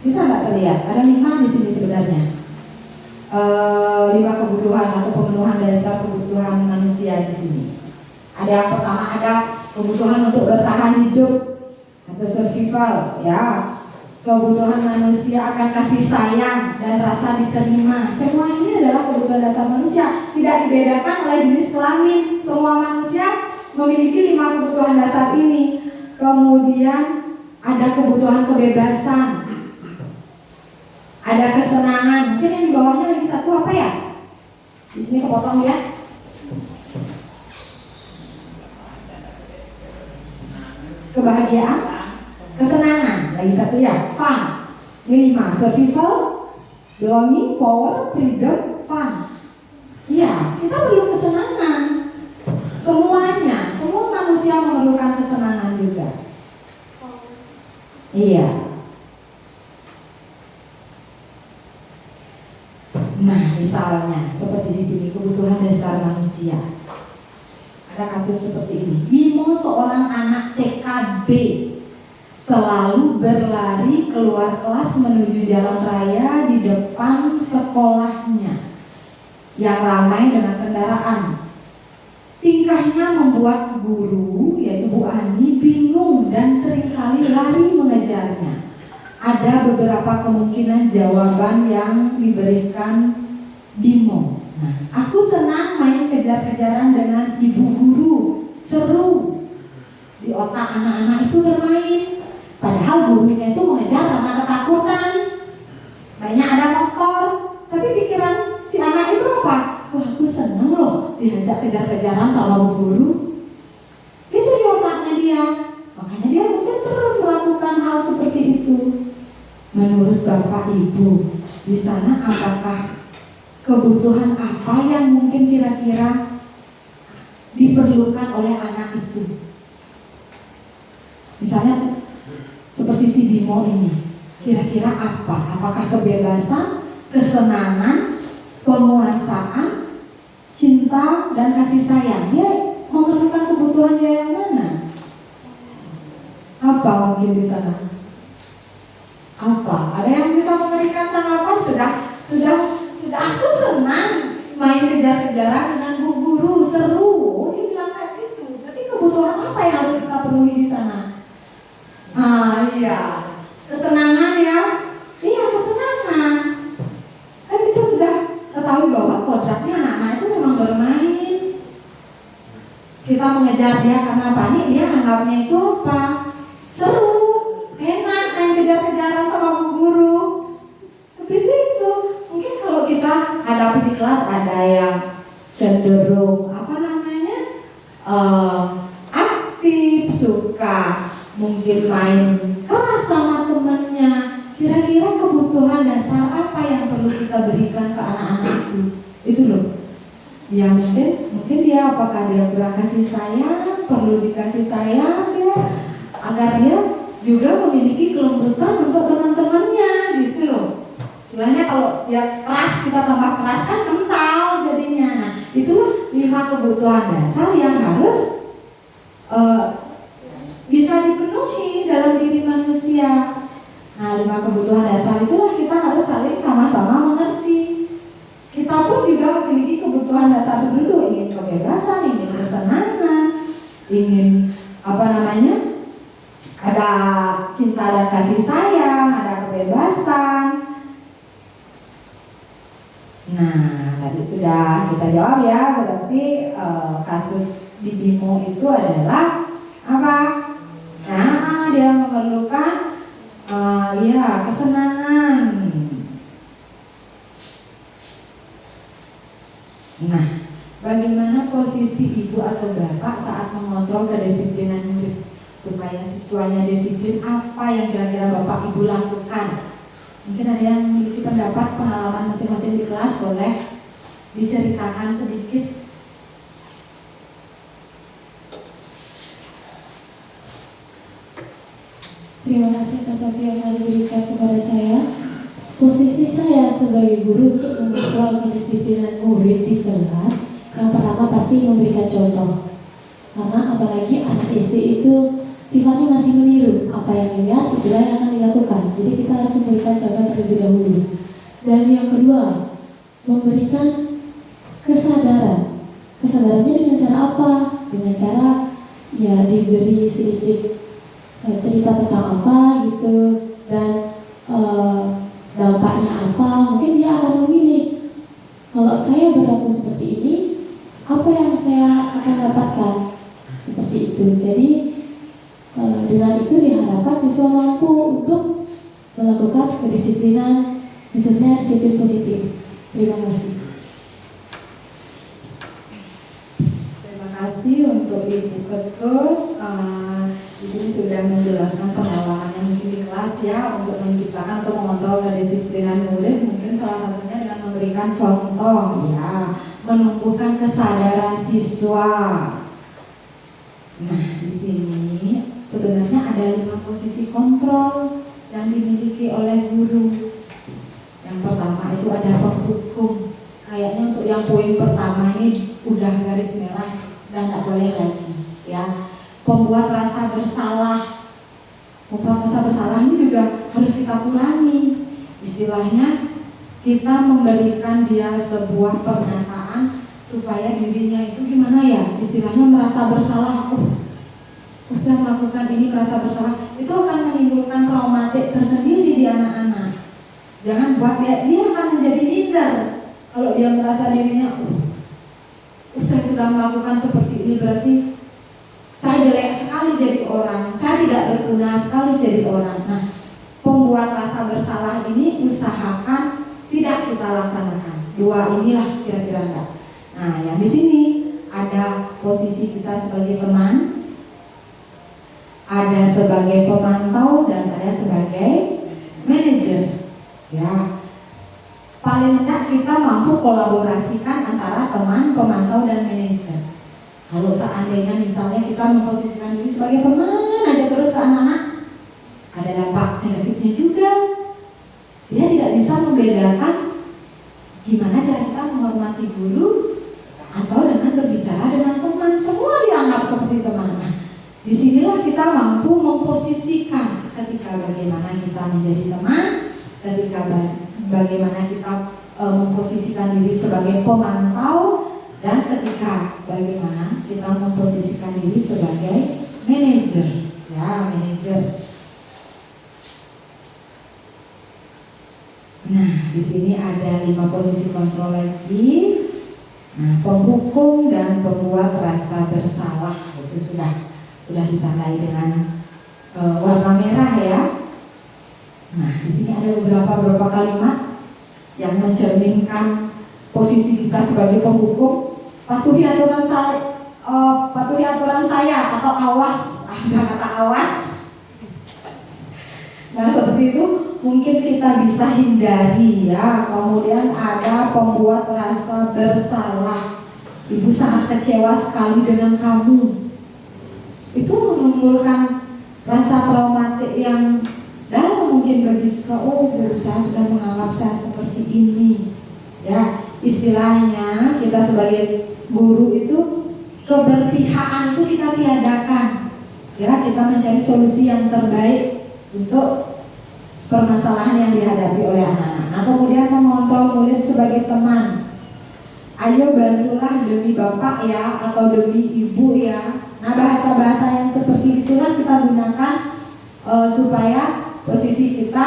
bisa nggak terlihat? Ada 5 di sini sebenarnya. 5 kebutuhan atau pemenuhan dasar kebutuhan manusia di sini. Ada yang pertama, ada kebutuhan untuk bertahan hidup atau survival, ya. Kebutuhan manusia akan kasih sayang dan rasa diterima. Semua ini adalah kebutuhan dasar manusia, tidak dibedakan oleh jenis kelamin. Semua manusia memiliki 5 kebutuhan dasar ini. Kemudian ada kebutuhan kebebasan, ada kesenangan. Mungkin yang di bawahnya lagi satu apa ya? Di sini kepotong ya. Kebahagiaan, kesenangan, lagi satu ya, fun. Ini 5, survival, belonging, power, freedom, fun. Iya, kita perlu kesenangan. Semuanya, semua manusia memerlukan kesenangan juga. Iya. Nah, misalnya seperti di sini kebutuhan dasar manusia. Ada kasus seperti ini. Bimo, seorang anak TKB, selalu berlari keluar kelas menuju jalan raya di depan sekolahnya yang ramai dengan kendaraan. Tingkahnya membuat guru, yaitu Bu Ani, bingung dan seringkali lari mengejarnya. Ada beberapa kemungkinan jawaban yang diberikan Bimo. Nah, aku senang main kejar-kejaran dengan ibu guru, seru. Di otak anak-anak itu bermain, padahal gurunya itu mengejar karena ketakutan. Banyak ada motor, tapi pikiran si anak itu apa? Wah, aku senang loh diajak kejar-kejaran sama bu guru. Itu di otaknya dia. Makanya dia mungkin terus melakukan hal seperti itu. Menurut Bapak Ibu, di sana apakah kebutuhan apa yang mungkin kira-kira diperlukan oleh anak itu? Misalnya seperti si Bimo ini, kira-kira apa? Apakah kebebasan, kesenangan, penguasaan, cinta, dan kasih sayang? Dia memerlukan kebutuhan dia yang mana? Apa mungkin di sana? Apa? Ada yang bisa memberikan tanggapan? Sudah aku senang main kejar-kejaran dengan bu guru, seru. Dia bilang kayak gitu. Berarti kebutuhan apa yang harus kita penuhi di sana? Iya, kesenangan ya. Iya, kesenangan. Kan kita sudah ketahui bahwa kodratnya anak-anak itu memang bermain. Kita mengejar dia karena panik, dia anggapnya itu apa? Seru, enak main kejar-kejaran sama bu guru. Begitu itu. Mungkin kalau kita hadapi di kelas ada yang cenderung aktif, suka mungkin main keras sama temennya. Kira-kira kebutuhan dasar apa yang perlu kita berikan ke anak-anak itu loh. Ya mungkin mungkin dia apakah dia kurang kasih sayang, perlu dikasih sayang ya, agar dia juga memiliki kelembutan untuk teman-temannya gitu loh. Istilahnya kalau dia keras, kita tambah keras kan kental jadinya. Nah itulah 5 kebutuhan dasar yang harus bisa dipenuhi dalam diri manusia. Nah 5 kebutuhan dasar itulah kita harus saling sama-sama mengerti. Kita pun juga memiliki kebutuhan dasar tertentu, ingin kebebasan, ingin kesenangan, ingin ada cinta dan kasih sayang, ada kebebasan. Nah tadi sudah kita jawab ya, berarti kasus di Bimo itu adalah apa? Nah dia memerlukan kesenangan. Nah, bagaimana posisi ibu atau bapak saat mengontrol kedisiplinan murid supaya siswanya disiplin? Apa yang kira-kira bapak ibu lakukan? Mungkin ada yang memiliki pendapat, pengalaman masing-masing di kelas, boleh diceritakan sedikit. Terima kasih atas waktu yang telah diberikan kepada saya. Posisi saya sebagai guru untuk mengontrol kedisiplinan murid di kelas, yang pertama pasti memberikan contoh. Karena apalagi anak SD itu sifatnya masih meniru, apa yang dilihat itulah yang akan dilakukan. Jadi kita harus memberikan contoh terlebih dahulu. Dan yang kedua, memberikan kesadaran. Kesadarannya dengan cara apa? Dengan cara ya diberi sedikit cerita tentang apa gitu, dan dampaknya apa. Mungkin dia akan memilih, kalau saya berlaku seperti ini, apa yang saya akan dapatkan, seperti itu. Jadi dengan itu diharapkan siswa mampu untuk melakukan kedisiplinan, khususnya disiplin positif. Terima kasih. Terima kasih untuk Ibu Ketua. Di sini sudah menjelaskan pengalamannya mungkin di kelas ya, untuk menciptakan atau mengontrol kedisiplinan murid. Mungkin salah satunya dengan memberikan contoh ya, menumbuhkan kesadaran siswa. Nah di sini sebenarnya ada 5 posisi kontrol yang dimiliki oleh guru. Yang pertama itu ada penghukum. Kayaknya untuk yang poin pertama ini udah garis merah dan tidak boleh lagi ya. Pembuat rasa bersalah. Pembuat rasa bersalah ini juga harus kita kurangi. Istilahnya kita memberikan dia sebuah pernyataan supaya dirinya itu gimana ya, istilahnya merasa bersalah. Saya melakukan ini merasa bersalah, itu akan menimbulkan traumatik tersendiri di anak-anak. Jangan buat dia akan menjadi minder kalau dia merasa dirinya saya sudah melakukan seperti ini, berarti saya jelek sekali jadi orang, saya tidak berguna sekali jadi orang. Nah, pembuat rasa bersalah ini usahakan tidak kita laksanakan. 2 inilah kira-kira enggak. Nah, yang di sini ada posisi kita sebagai teman, ada sebagai pemantau, dan ada sebagai manajer. Ya, paling tidak kita mampu kolaborasikan antara teman, pemantau, dan manajer. Kalau seandainya misalnya kita memposisikan diri sebagai teman aja terus ke anak-anak, ada dampak negatifnya juga. Dia tidak bisa membedakan gimana cara kita menghormati guru atau dengan berbicara dengan teman. Semua dianggap seperti teman. Nah, disinilah kita mampu memposisikan ketika bagaimana kita menjadi teman, ketika bagaimana kita memposisikan diri sebagai pemantau, dan ketika bagaimana kita memposisikan diri sebagai manajer. Ya, manajer. Nah, di sini ada 5 posisi kontrol lagi. Nah, penghukum dan pembuat rasa bersalah itu sudah ditandai dengan warna merah ya. Nah, di sini ada beberapa kalimat yang mencerminkan posisi kita sebagai penghukum. Patuhi aturan saya atau awas. Ada kata awas. Nah, seperti itu mungkin kita bisa hindari ya. Kemudian ada pembuat rasa bersalah. ibu sangat kecewa sekali dengan kamu. Itu menimbulkan rasa traumatik yang dalam mungkin bagi siswa. Oh, guru saya sudah menganggap saya seperti ini. Ya, istilahnya kita sebagai guru itu keberpihakan itu kita tiadakan. Ya, kita mencari solusi yang terbaik untuk permasalahan yang dihadapi oleh anak-anak. Nah, kemudian mengontrol murid sebagai teman. Ayo bantulah demi bapak ya, atau demi ibu ya. Nah, bahasa-bahasa yang seperti itulah kita gunakan supaya posisi kita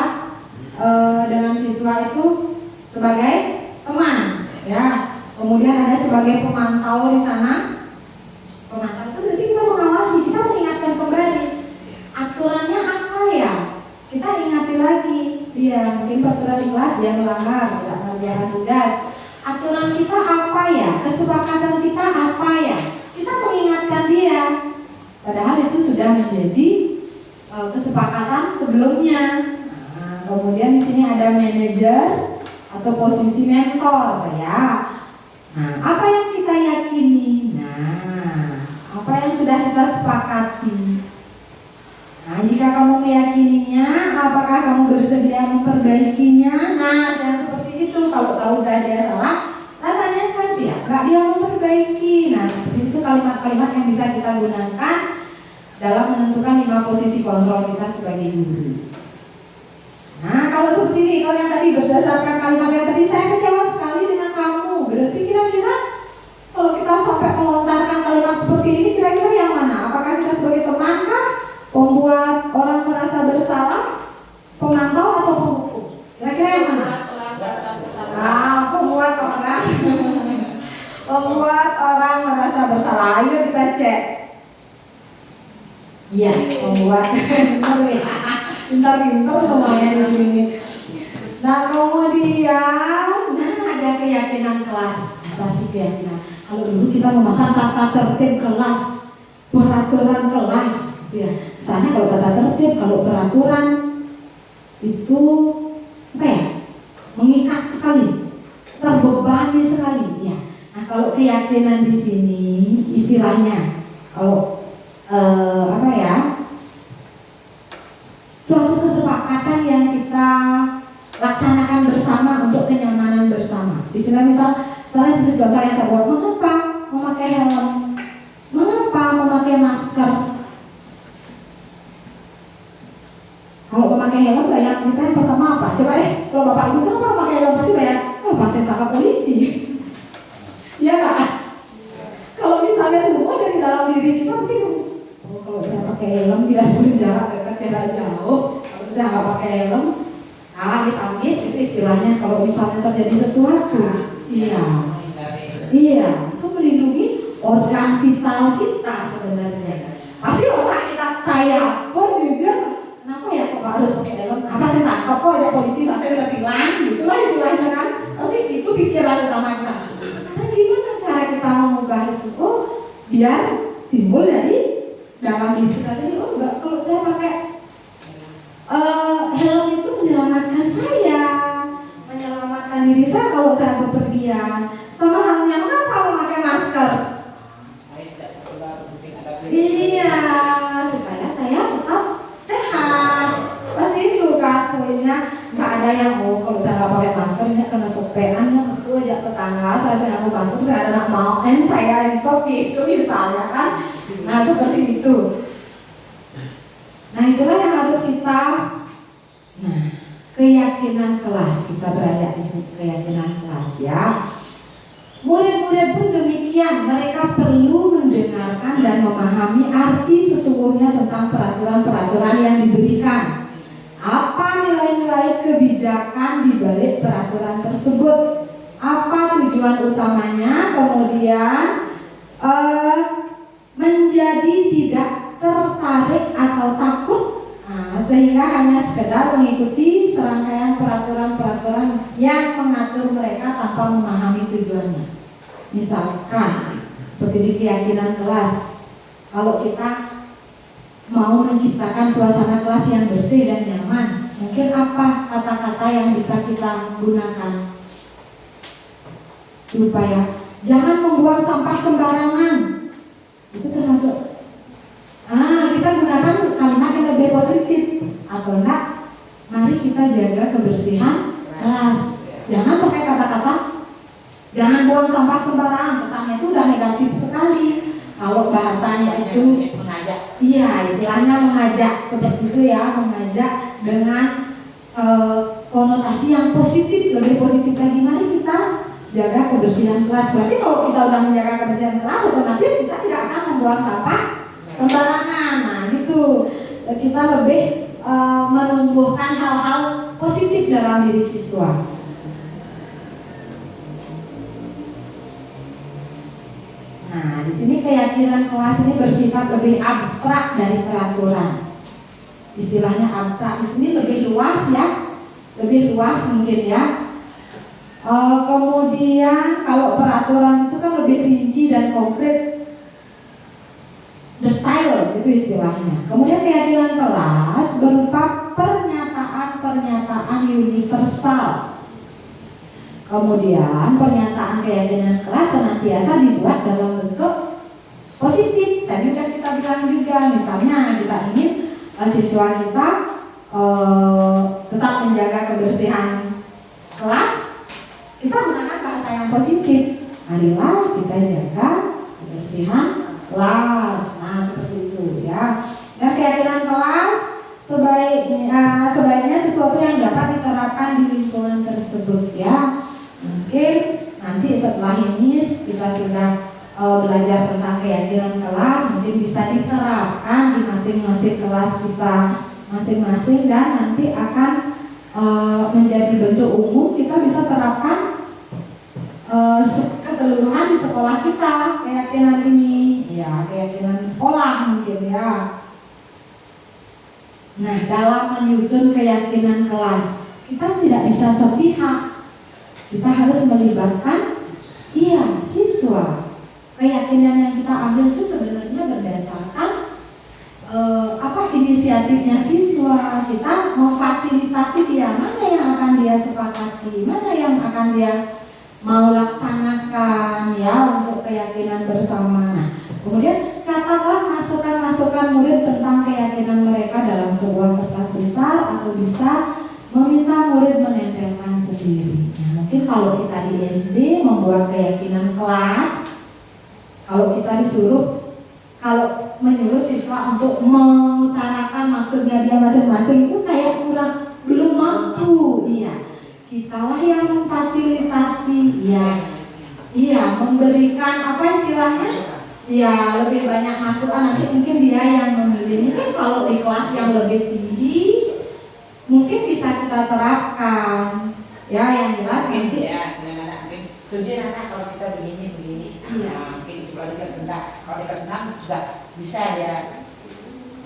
dengan siswa itu sebagai teman ya. Kemudian ada sebagai pemantau di sana. Pemantau itu berarti kita mengawasi, kita mengingatkan kembali aturannya apa ya. Kita ingati lagi dia, mungkin peraturan kelas dia melanggar, tidak mengerjakan tugas. Aturan kita apa ya, kesepakatan kita apa ya, kita mengingatkan dia. Padahal itu sudah menjadi kesepakatan sebelumnya. Nah, kemudian di sini ada manajer atau posisi mentor ya. Nah, apa yang kita yakini? Nah, apa yang sudah kita sepakati? Nah, jika kamu meyakininya, apakah kamu bersedia memperbaikinya? Nah, yang seperti itu. Kalau tahu udah dia salah, tanyakan siap nggak dia memperbaiki. Nah, seperti itu kalimat-kalimat yang bisa kita gunakan dalam menentukan 5 posisi kontrol kita sebagai guru. Nah, kalau seperti ini, kalau yang tadi berdasarkan kalimat yang tadi, saya kecewa sekali dengan kamu. Berarti kira-kira kalau kita sampai melontarkan kalimat seperti ini, kira-kira yang mana? Apakah kita sebagai teman kah? Membuat orang merasa bersalah, pemantau atau penghukum? Kira-kira yang mana? Membuat orang membuat orang merasa bersalah. Ayo kita cek. Iya, membuat pintar-pintar semuanya di sini. Nah, kemudian ada keyakinan kelas. Apa sih keyakinan? Kalau dulu kita memasang tata tertib kelas, peraturan kelas, ya. Misalnya kalau tata tertib, kalau peraturan itu apa ya? Mengikat sekali, terbebani sekali, ya. Nah, kalau keyakinan di sini istilahnya, kalau apa ya? Suatu kesepakatan yang kita laksanakan bersama untuk kenyamanan bersama. Istilah misal, saya seperti contoh yang saya buat, mengapa memakai helm? Mengapa memakai masker? Kalau memakai helm, bayar kita yang pertama apa? Coba deh, kalau bapak ibu kenapa memakai helm? Pasti bayar, oh pasti tangkap polisi. Iya nggak? Kalau misalnya semua dari dalam diri kita pasti, oh kalau saya pakai helm biar berjarak dekat tidak jauh. Kalau saya nggak pakai helm, amit-amit itu istilahnya kalau misalnya terjadi sesuatu. Iya, itu melindungi organ vital kita sebenarnya. Pasti otak kita, saya pun jujur, kenapa ya kok harus pakai helm? Apa saya tangkap kok ya polisi, saya udah bilang, gitulah istilahnya kan. Pasti itu pikiran utama kita. Sekarang gimana cara kita mengubah itu? Oh, biar timbul dari dalam diri kita sendiri. Oh enggak, kalau saya pakai helm itu menyelamatkan saya, menyelamatkan diri saya kalau saya bepergian. Sama halnya mengapa memakai masker? Iya, supaya saya tetap sehat. Pasti itu kan poinnya. Nggak ada yang kalau saya nggak pakai masker ini kena sopean, musuh aja tetangga saya nggak mau masker, saya anak mau saya insop gitu misalnya kan. Nah seperti itu. Nah itulah yang harus kita. Nah keyakinan kelas, kita berada di sini, keyakinan kelas ya. Murid-murid pun demikian, mereka perlu mendengarkan dan memahami arti sesungguhnya tentang peraturan-peraturan yang diberikan. Apa nilai-nilai kebijakan di balik peraturan tersebut? Apa tujuan utamanya? Kemudian menjadi tidak tertarik atau takut, sehingga hanya sekedar mengikuti serangkaian peraturan-peraturan yang mengatur mereka tanpa memahami tujuannya. Misalkan seperti di keyakinan kelas, kalau kita mau menciptakan suasana kelas yang bersih dan nyaman, mungkin apa kata-kata yang bisa kita gunakan supaya Jangan membuang sampah sembarangan. Itu termasuk. Kita gunakan kalimat yang lebih positif. Atau enggak, mari kita jaga kebersihan kelas. Jangan pakai kata-kata jangan buang sampah sembarangan. Kesannya itu udah negatif sekali. Kalau bahasanya itu mengajak. Iya, istilahnya mengajak seperti itu ya, mengajak dengan konotasi yang positif, lebih positif lagi. Mari kita jaga kebersihan kelas. Berarti kalau kita udah menjaga kebersihan kelas, otomatis kita tidak akan membuang sampah sembarangan. Nah, gitu. Kita lebih menumbuhkan hal-hal positif dalam diri siswa. Nah, di sini keyakinan kelas ini bersifat lebih abstrak dari peraturan. Istilahnya abstrak di sini lebih luas ya, lebih luas mungkin ya. Kemudian kalau peraturan itu kan lebih rinci dan konkret, detail itu istilahnya. Kemudian keyakinan kelas berupa pernyataan-pernyataan universal. Kemudian pernyataan keyakinan kelas senantiasa dibuat dalam bentuk positif. Tadi udah kita bilang juga, misalnya kita ingin siswa kita tetap menjaga kebersihan kelas, kita gunakan bahasa yang positif. Marilah kita jaga kebersihan kelas. Nah, seperti itu ya. Dan keyakinan kelas sebaiknya sesuatu yang dapat diterapkan di lingkungan tersebut ya. Mungkin nanti setelah ini kita sudah belajar tentang keyakinan kelas, mungkin bisa diterapkan di masing-masing kelas kita masing-masing, dan nanti akan menjadi bentuk umum. Kita bisa terapkan keseluruhan di sekolah kita keyakinan ini ya, keyakinan sekolah mungkin ya. Nah, dalam menyusun keyakinan kelas kita tidak bisa sepihak. Kita harus melibatkan siswa. Keyakinan yang kita ambil itu sebenarnya berdasarkan inisiatifnya siswa. Kita memfasilitasi dia, mana yang akan dia sepakati, mana yang akan dia mau laksanakan ya untuk keyakinan bersama. Nah, kemudian catatlah masukan-masukan murid tentang keyakinan mereka dalam sebuah kertas besar, atau bisa meminta murid menempelkan sendiri. Nah, mungkin kalau kita di SD membuat keyakinan kelas, kalau kita kalau menyuruh siswa untuk mengutarakan maksudnya dia masing-masing, itu kayak belum mampu. Iya, kitalah yang memfasilitasi. Iya, memberikan apa istilahnya? Ya, lebih banyak masukan. Nanti mungkin dia yang memilih. Mungkin kalau di kelas yang lebih tinggi, mungkin bisa kita terapkan ya, yang jelas nanti ya, anak-anak mungkin setuju anak kalau kita begini. Nah, mungkin kalau di kelas 6, kalau di kelas 6 sudah bisa ya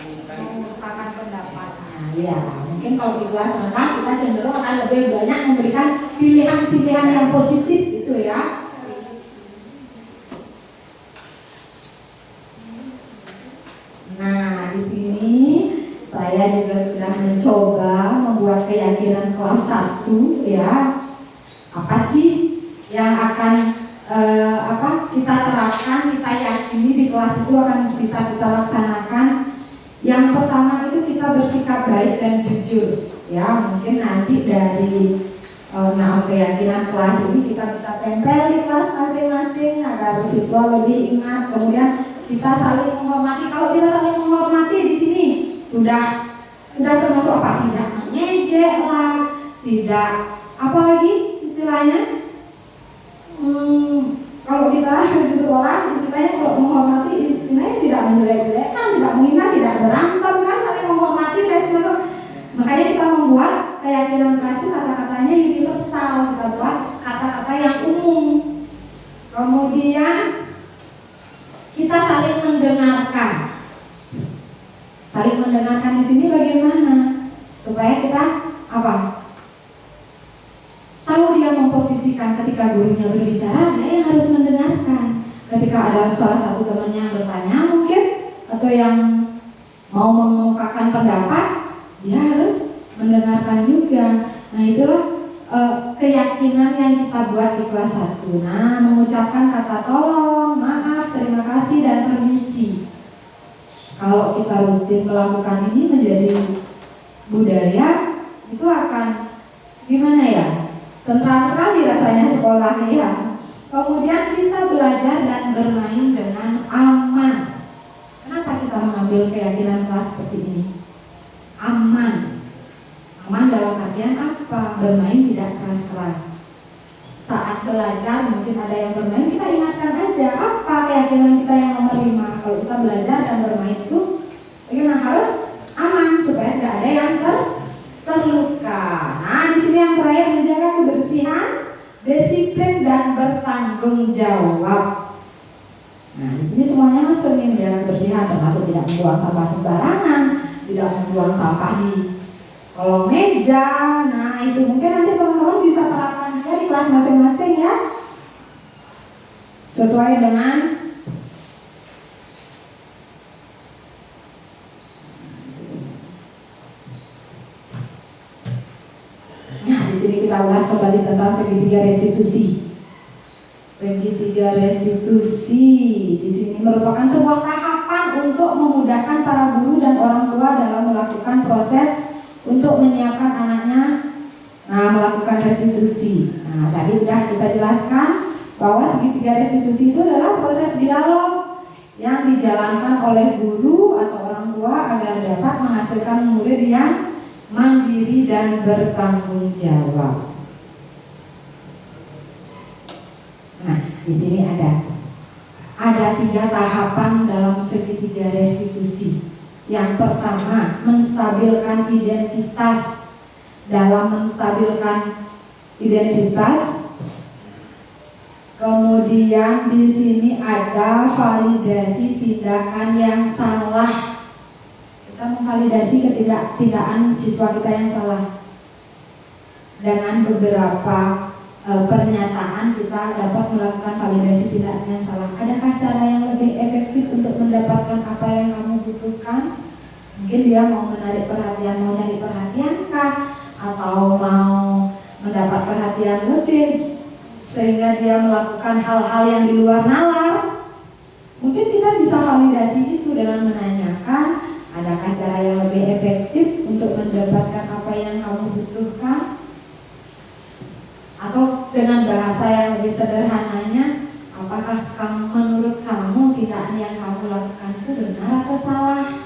mengungkapkan pendapatnya. Ya, mungkin kalau di kelas rendah kita cenderung akan lebih banyak memberikan pilihan-pilihan yang positif itu ya. Nah, di sini saya juga sudah mencoba membuat keyakinan kelas 1 ya. Apa sih yang akan kita terapkan, kita yakini di kelas itu akan bisa kita laksanakan. Yang pertama itu kita bersikap baik dan jujur ya. Mungkin nanti dari keyakinan kelas ini kita bisa tempel di kelas masing-masing agar siswa lebih ingat. Kemudian kita saling menghormati. Kalau kita saling menghormati di sini sudah termasuk apa? Tidak mengejek lah, tidak apa lagi istilahnya? Kalau kita di sekolah istilahnya kalau menghormati istilahnya tidak menjelek-jelekan, tidak menghina, tidak berantem kan, saling menghormati dan termasuk. Makanya kita membuat keyakinan kelas itu kata-katanya universal, kita buat kata-kata yang umum. Kemudian kita saling mendengarkan. Saling mendengarkan di sini bagaimana? Supaya kita tahu dia memposisikan ketika gurunya berbicara, dia yang harus mendengarkan. Ketika ada salah satu temannya yang bertanya mungkin, atau yang mau mengungkapkan pendapat, dia harus mendengarkan juga. Nah, itulah keyakinan yang kita buat di kelas 1. Nah, mengucapkan kata tolong, maaf, terima kasih, dan permisi. Kalau kita rutin melakukan ini menjadi budaya, itu akan gimana ya? Tentram sekali rasanya sekolah ya. Kemudian kita belajar dan bermain dengan aman. Kenapa kita mengambil keyakinan kelas seperti ini? Aman. Aman dalam artian apa? Bermain tidak keras-keras. Saat belajar mungkin ada yang bermain, kita ingatkan aja apa keyakinan kita yang nomor 5. Kalau kita belajar dan bermain itu bagaimana? Harus aman supaya tidak ada yang terluka. Nah, di sini yang terakhir menjaga kebersihan, disiplin, dan bertanggung jawab. Nah, di sini semuanya masuk nih, menjaga kebersihan, termasuk tidak membuang sampah sembarangan, tidak membuang sampah di kolong meja. Nah, itu mungkin nanti teman-teman bisa terapkan di kelas masing-masing ya, sesuai dengan di sini kita ulas kembali tentang segitiga restitusi. Segitiga restitusi di sini merupakan sebuah tahapan untuk memudahkan para guru dan orang tua dalam melakukan proses untuk menyiapkan anaknya melakukan restitusi. Nah, tadi sudah kita jelaskan bahwa segitiga restitusi itu adalah proses dialog yang dijalankan oleh guru atau orang tua agar dapat menghasilkan murid yang mandiri dan bertanggung jawab. Nah, di sini ada 3 tahapan dalam segitiga restitusi. Yang pertama, menstabilkan identitas. Dalam menstabilkan identitas, kemudian di sini ada validasi tindakan yang salah. Kita memvalidasi ketidaktindakan siswa kita yang salah. Dengan beberapa pernyataan kita dapat melakukan validasi tindakan yang salah. Adakah cara yang lebih efektif untuk mendapatkan apa yang kamu butuhkan? Mungkin dia mau menarik perhatian, mau cari perhatian kah? Atau mau mendapat perhatian lebih sehingga dia melakukan hal-hal yang di luar nalar? Mungkin kita bisa validasi itu dengan menanyakan, adakah cara yang lebih efektif untuk mendapatkan apa yang kamu butuhkan? Atau dengan bahasa yang lebih sederhananya, apakah menurut kamu tindakan yang kamu lakukan itu benar atau salah?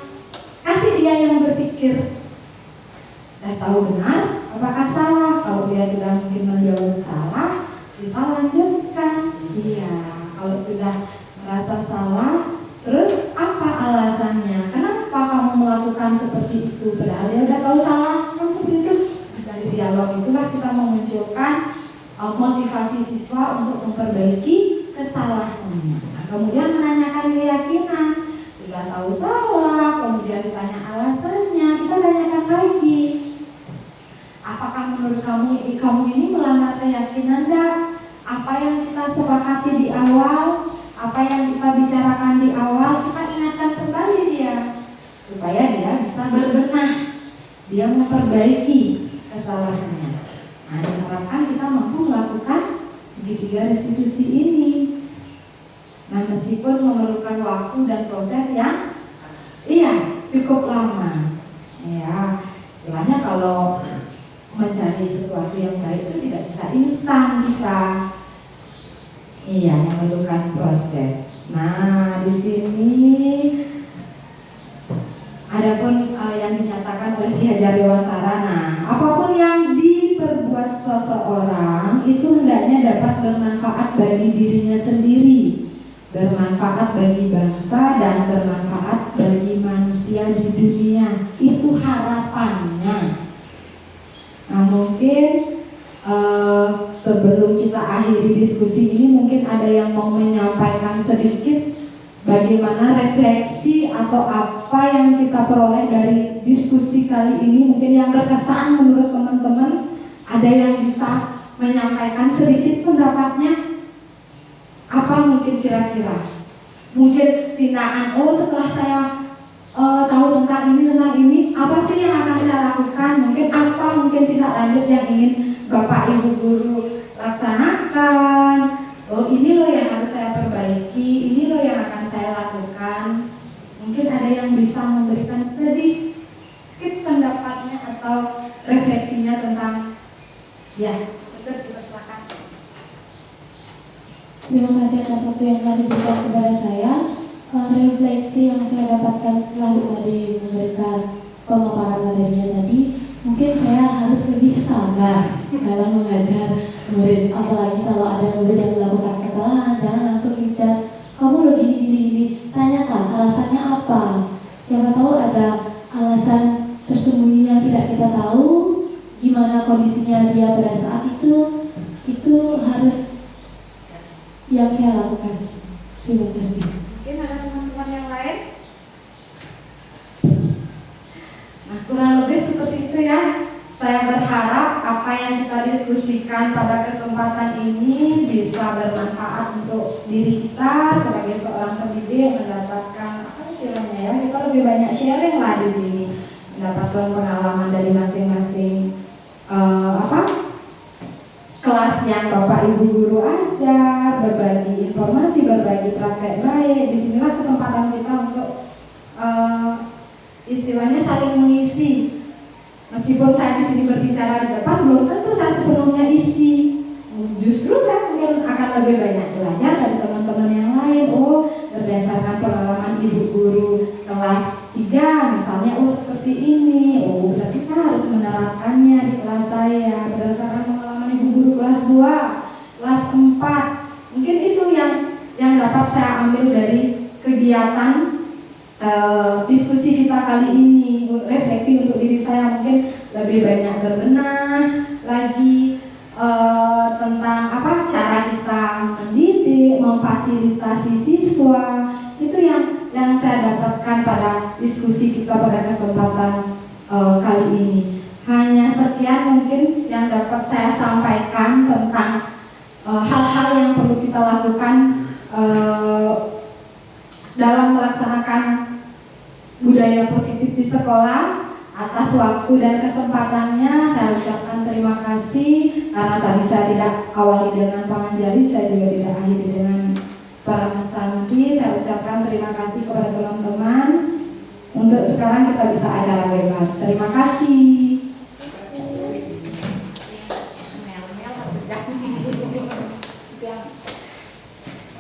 Kasih dia yang berpikir. Sudah tahu benar, apakah salah? Kalau dia sudah mungkin menjawab salah, kita lanjutkan. Iya, kalau sudah merasa salah, terus apa alasannya? Kenapa kamu melakukan seperti itu? Padahal dia sudah tahu salah, kan seperti itu. Dari dialog itulah kita memunculkan motivasi siswa untuk memperbaiki kesalahannya. Nah, kemudian menanyakan keyakinan. Sudah tahu salah, kemudian ditanya alasannya, kita tanyakan lagi. Apakah menurut kamu ini melanggar keyakinan enggak? Apa yang kita sepakati di awal, apa yang kita bicarakan di awal, kita ingatkan kembali dia supaya dia bisa berbenah, dia memperbaiki kesalahannya. Nah, diharapkan kita mampu melakukan segitiga restitusi ini. Nah, meskipun memerlukan waktu dan proses yang cukup lama. Ya, istilahnya kalau mencari sesuatu yang baik itu tidak bisa instan kita. Memerlukan proses. Nah, di sini adapun yang dinyatakan oleh Ki Hajar Dewantara. Nah, apapun yang diperbuat seseorang itu hendaknya dapat bermanfaat bagi dirinya sendiri, bermanfaat bagi bangsa, dan bermanfaat bagi manusia di dunia. Itu harapannya. Nah, mungkin sebelum kita akhiri diskusi ini, mungkin ada yang mau menyampaikan sedikit bagaimana refleksi atau apa yang kita peroleh dari diskusi kali ini. Mungkin yang berkesan menurut teman-teman, ada yang bisa menyampaikan sedikit pendapatnya. Apa mungkin kira-kira? Mungkin tindakan, setelah saya tahu tentang ini, apa sih yang akan saya lakukan? Mungkin apa, mungkin tindak lanjut yang ingin Bapak Ibu guru laksanakan. Oh, ini loh yang harus saya perbaiki, ini loh yang akan saya lakukan. Mungkin ada yang bisa memberikan sedikit pendapatnya atau refleksinya tentang, ya, itu dipersilakan. Terima kasih atas waktu yang telah diberikan kepada saya. Refleksi yang saya dapatkan setelah tadi memberikan pemaparan materinya tadi, mungkin saya harus lebih sabar dalam mengajar murid. Apalagi kalau ada murid yang melakukan kesalahan, jangan langsung dijudge. Kamu lo gini, tanyakan alasannya apa. Siapa tahu ada alasan tersembunyi yang tidak kita tahu. Gimana kondisinya dia pada saat itu harus yang saya lakukan. Terima kasih. Mungkin ada teman-teman yang lain? Nah, kurang lebih seperti itu ya. Saya berharap apa yang kita diskusikan pada kesempatan ini bisa bermanfaat untuk diri kita sebagai seorang pendidik, mendapatkan apa istilahnya ya, kita lebih banyak sharing lah di sini, mendapatkan pengalaman dari masing-masing kelas yang Bapak Ibu guru ajar, berbagi informasi, berbagi praktek baik. Disinilah kesempatan kita untuk istilahnya saling mengisi. Meskipun saya di sini berbicara di depan, belum tentu saya sepenuhnya isi. Justru saya mungkin akan lebih banyak belajar dari teman-teman yang lain. Oh, berdasarkan pengalaman ibu guru kelas 3 misalnya, oh seperti ini. Oh, berarti saya harus menerapkannya di kelas saya. Berdasarkan pengalaman ibu guru kelas 2, kelas 4. Mungkin itu yang dapat saya ambil dari kegiatan diskusi kita kali ini. Refleksi untuk diri saya, mungkin lebih banyak berbenah lagi tentang apa cara kita mendidik, memfasilitasi siswa. Itu yang saya dapatkan pada diskusi kita pada kesempatan kali ini. Hanya sekian mungkin yang dapat saya sampaikan tentang hal-hal yang perlu kita lakukan dalam melaksanakan budaya positif di sekolah. Atas waktu dan kesempatannya saya ucapkan terima kasih, karena tadi saya tidak awali dengan panganjali, saya juga tidak akhiri dengan Paramasanti. Saya ucapkan terima kasih kepada teman-teman. Untuk sekarang kita bisa acara bebas. Terima kasih.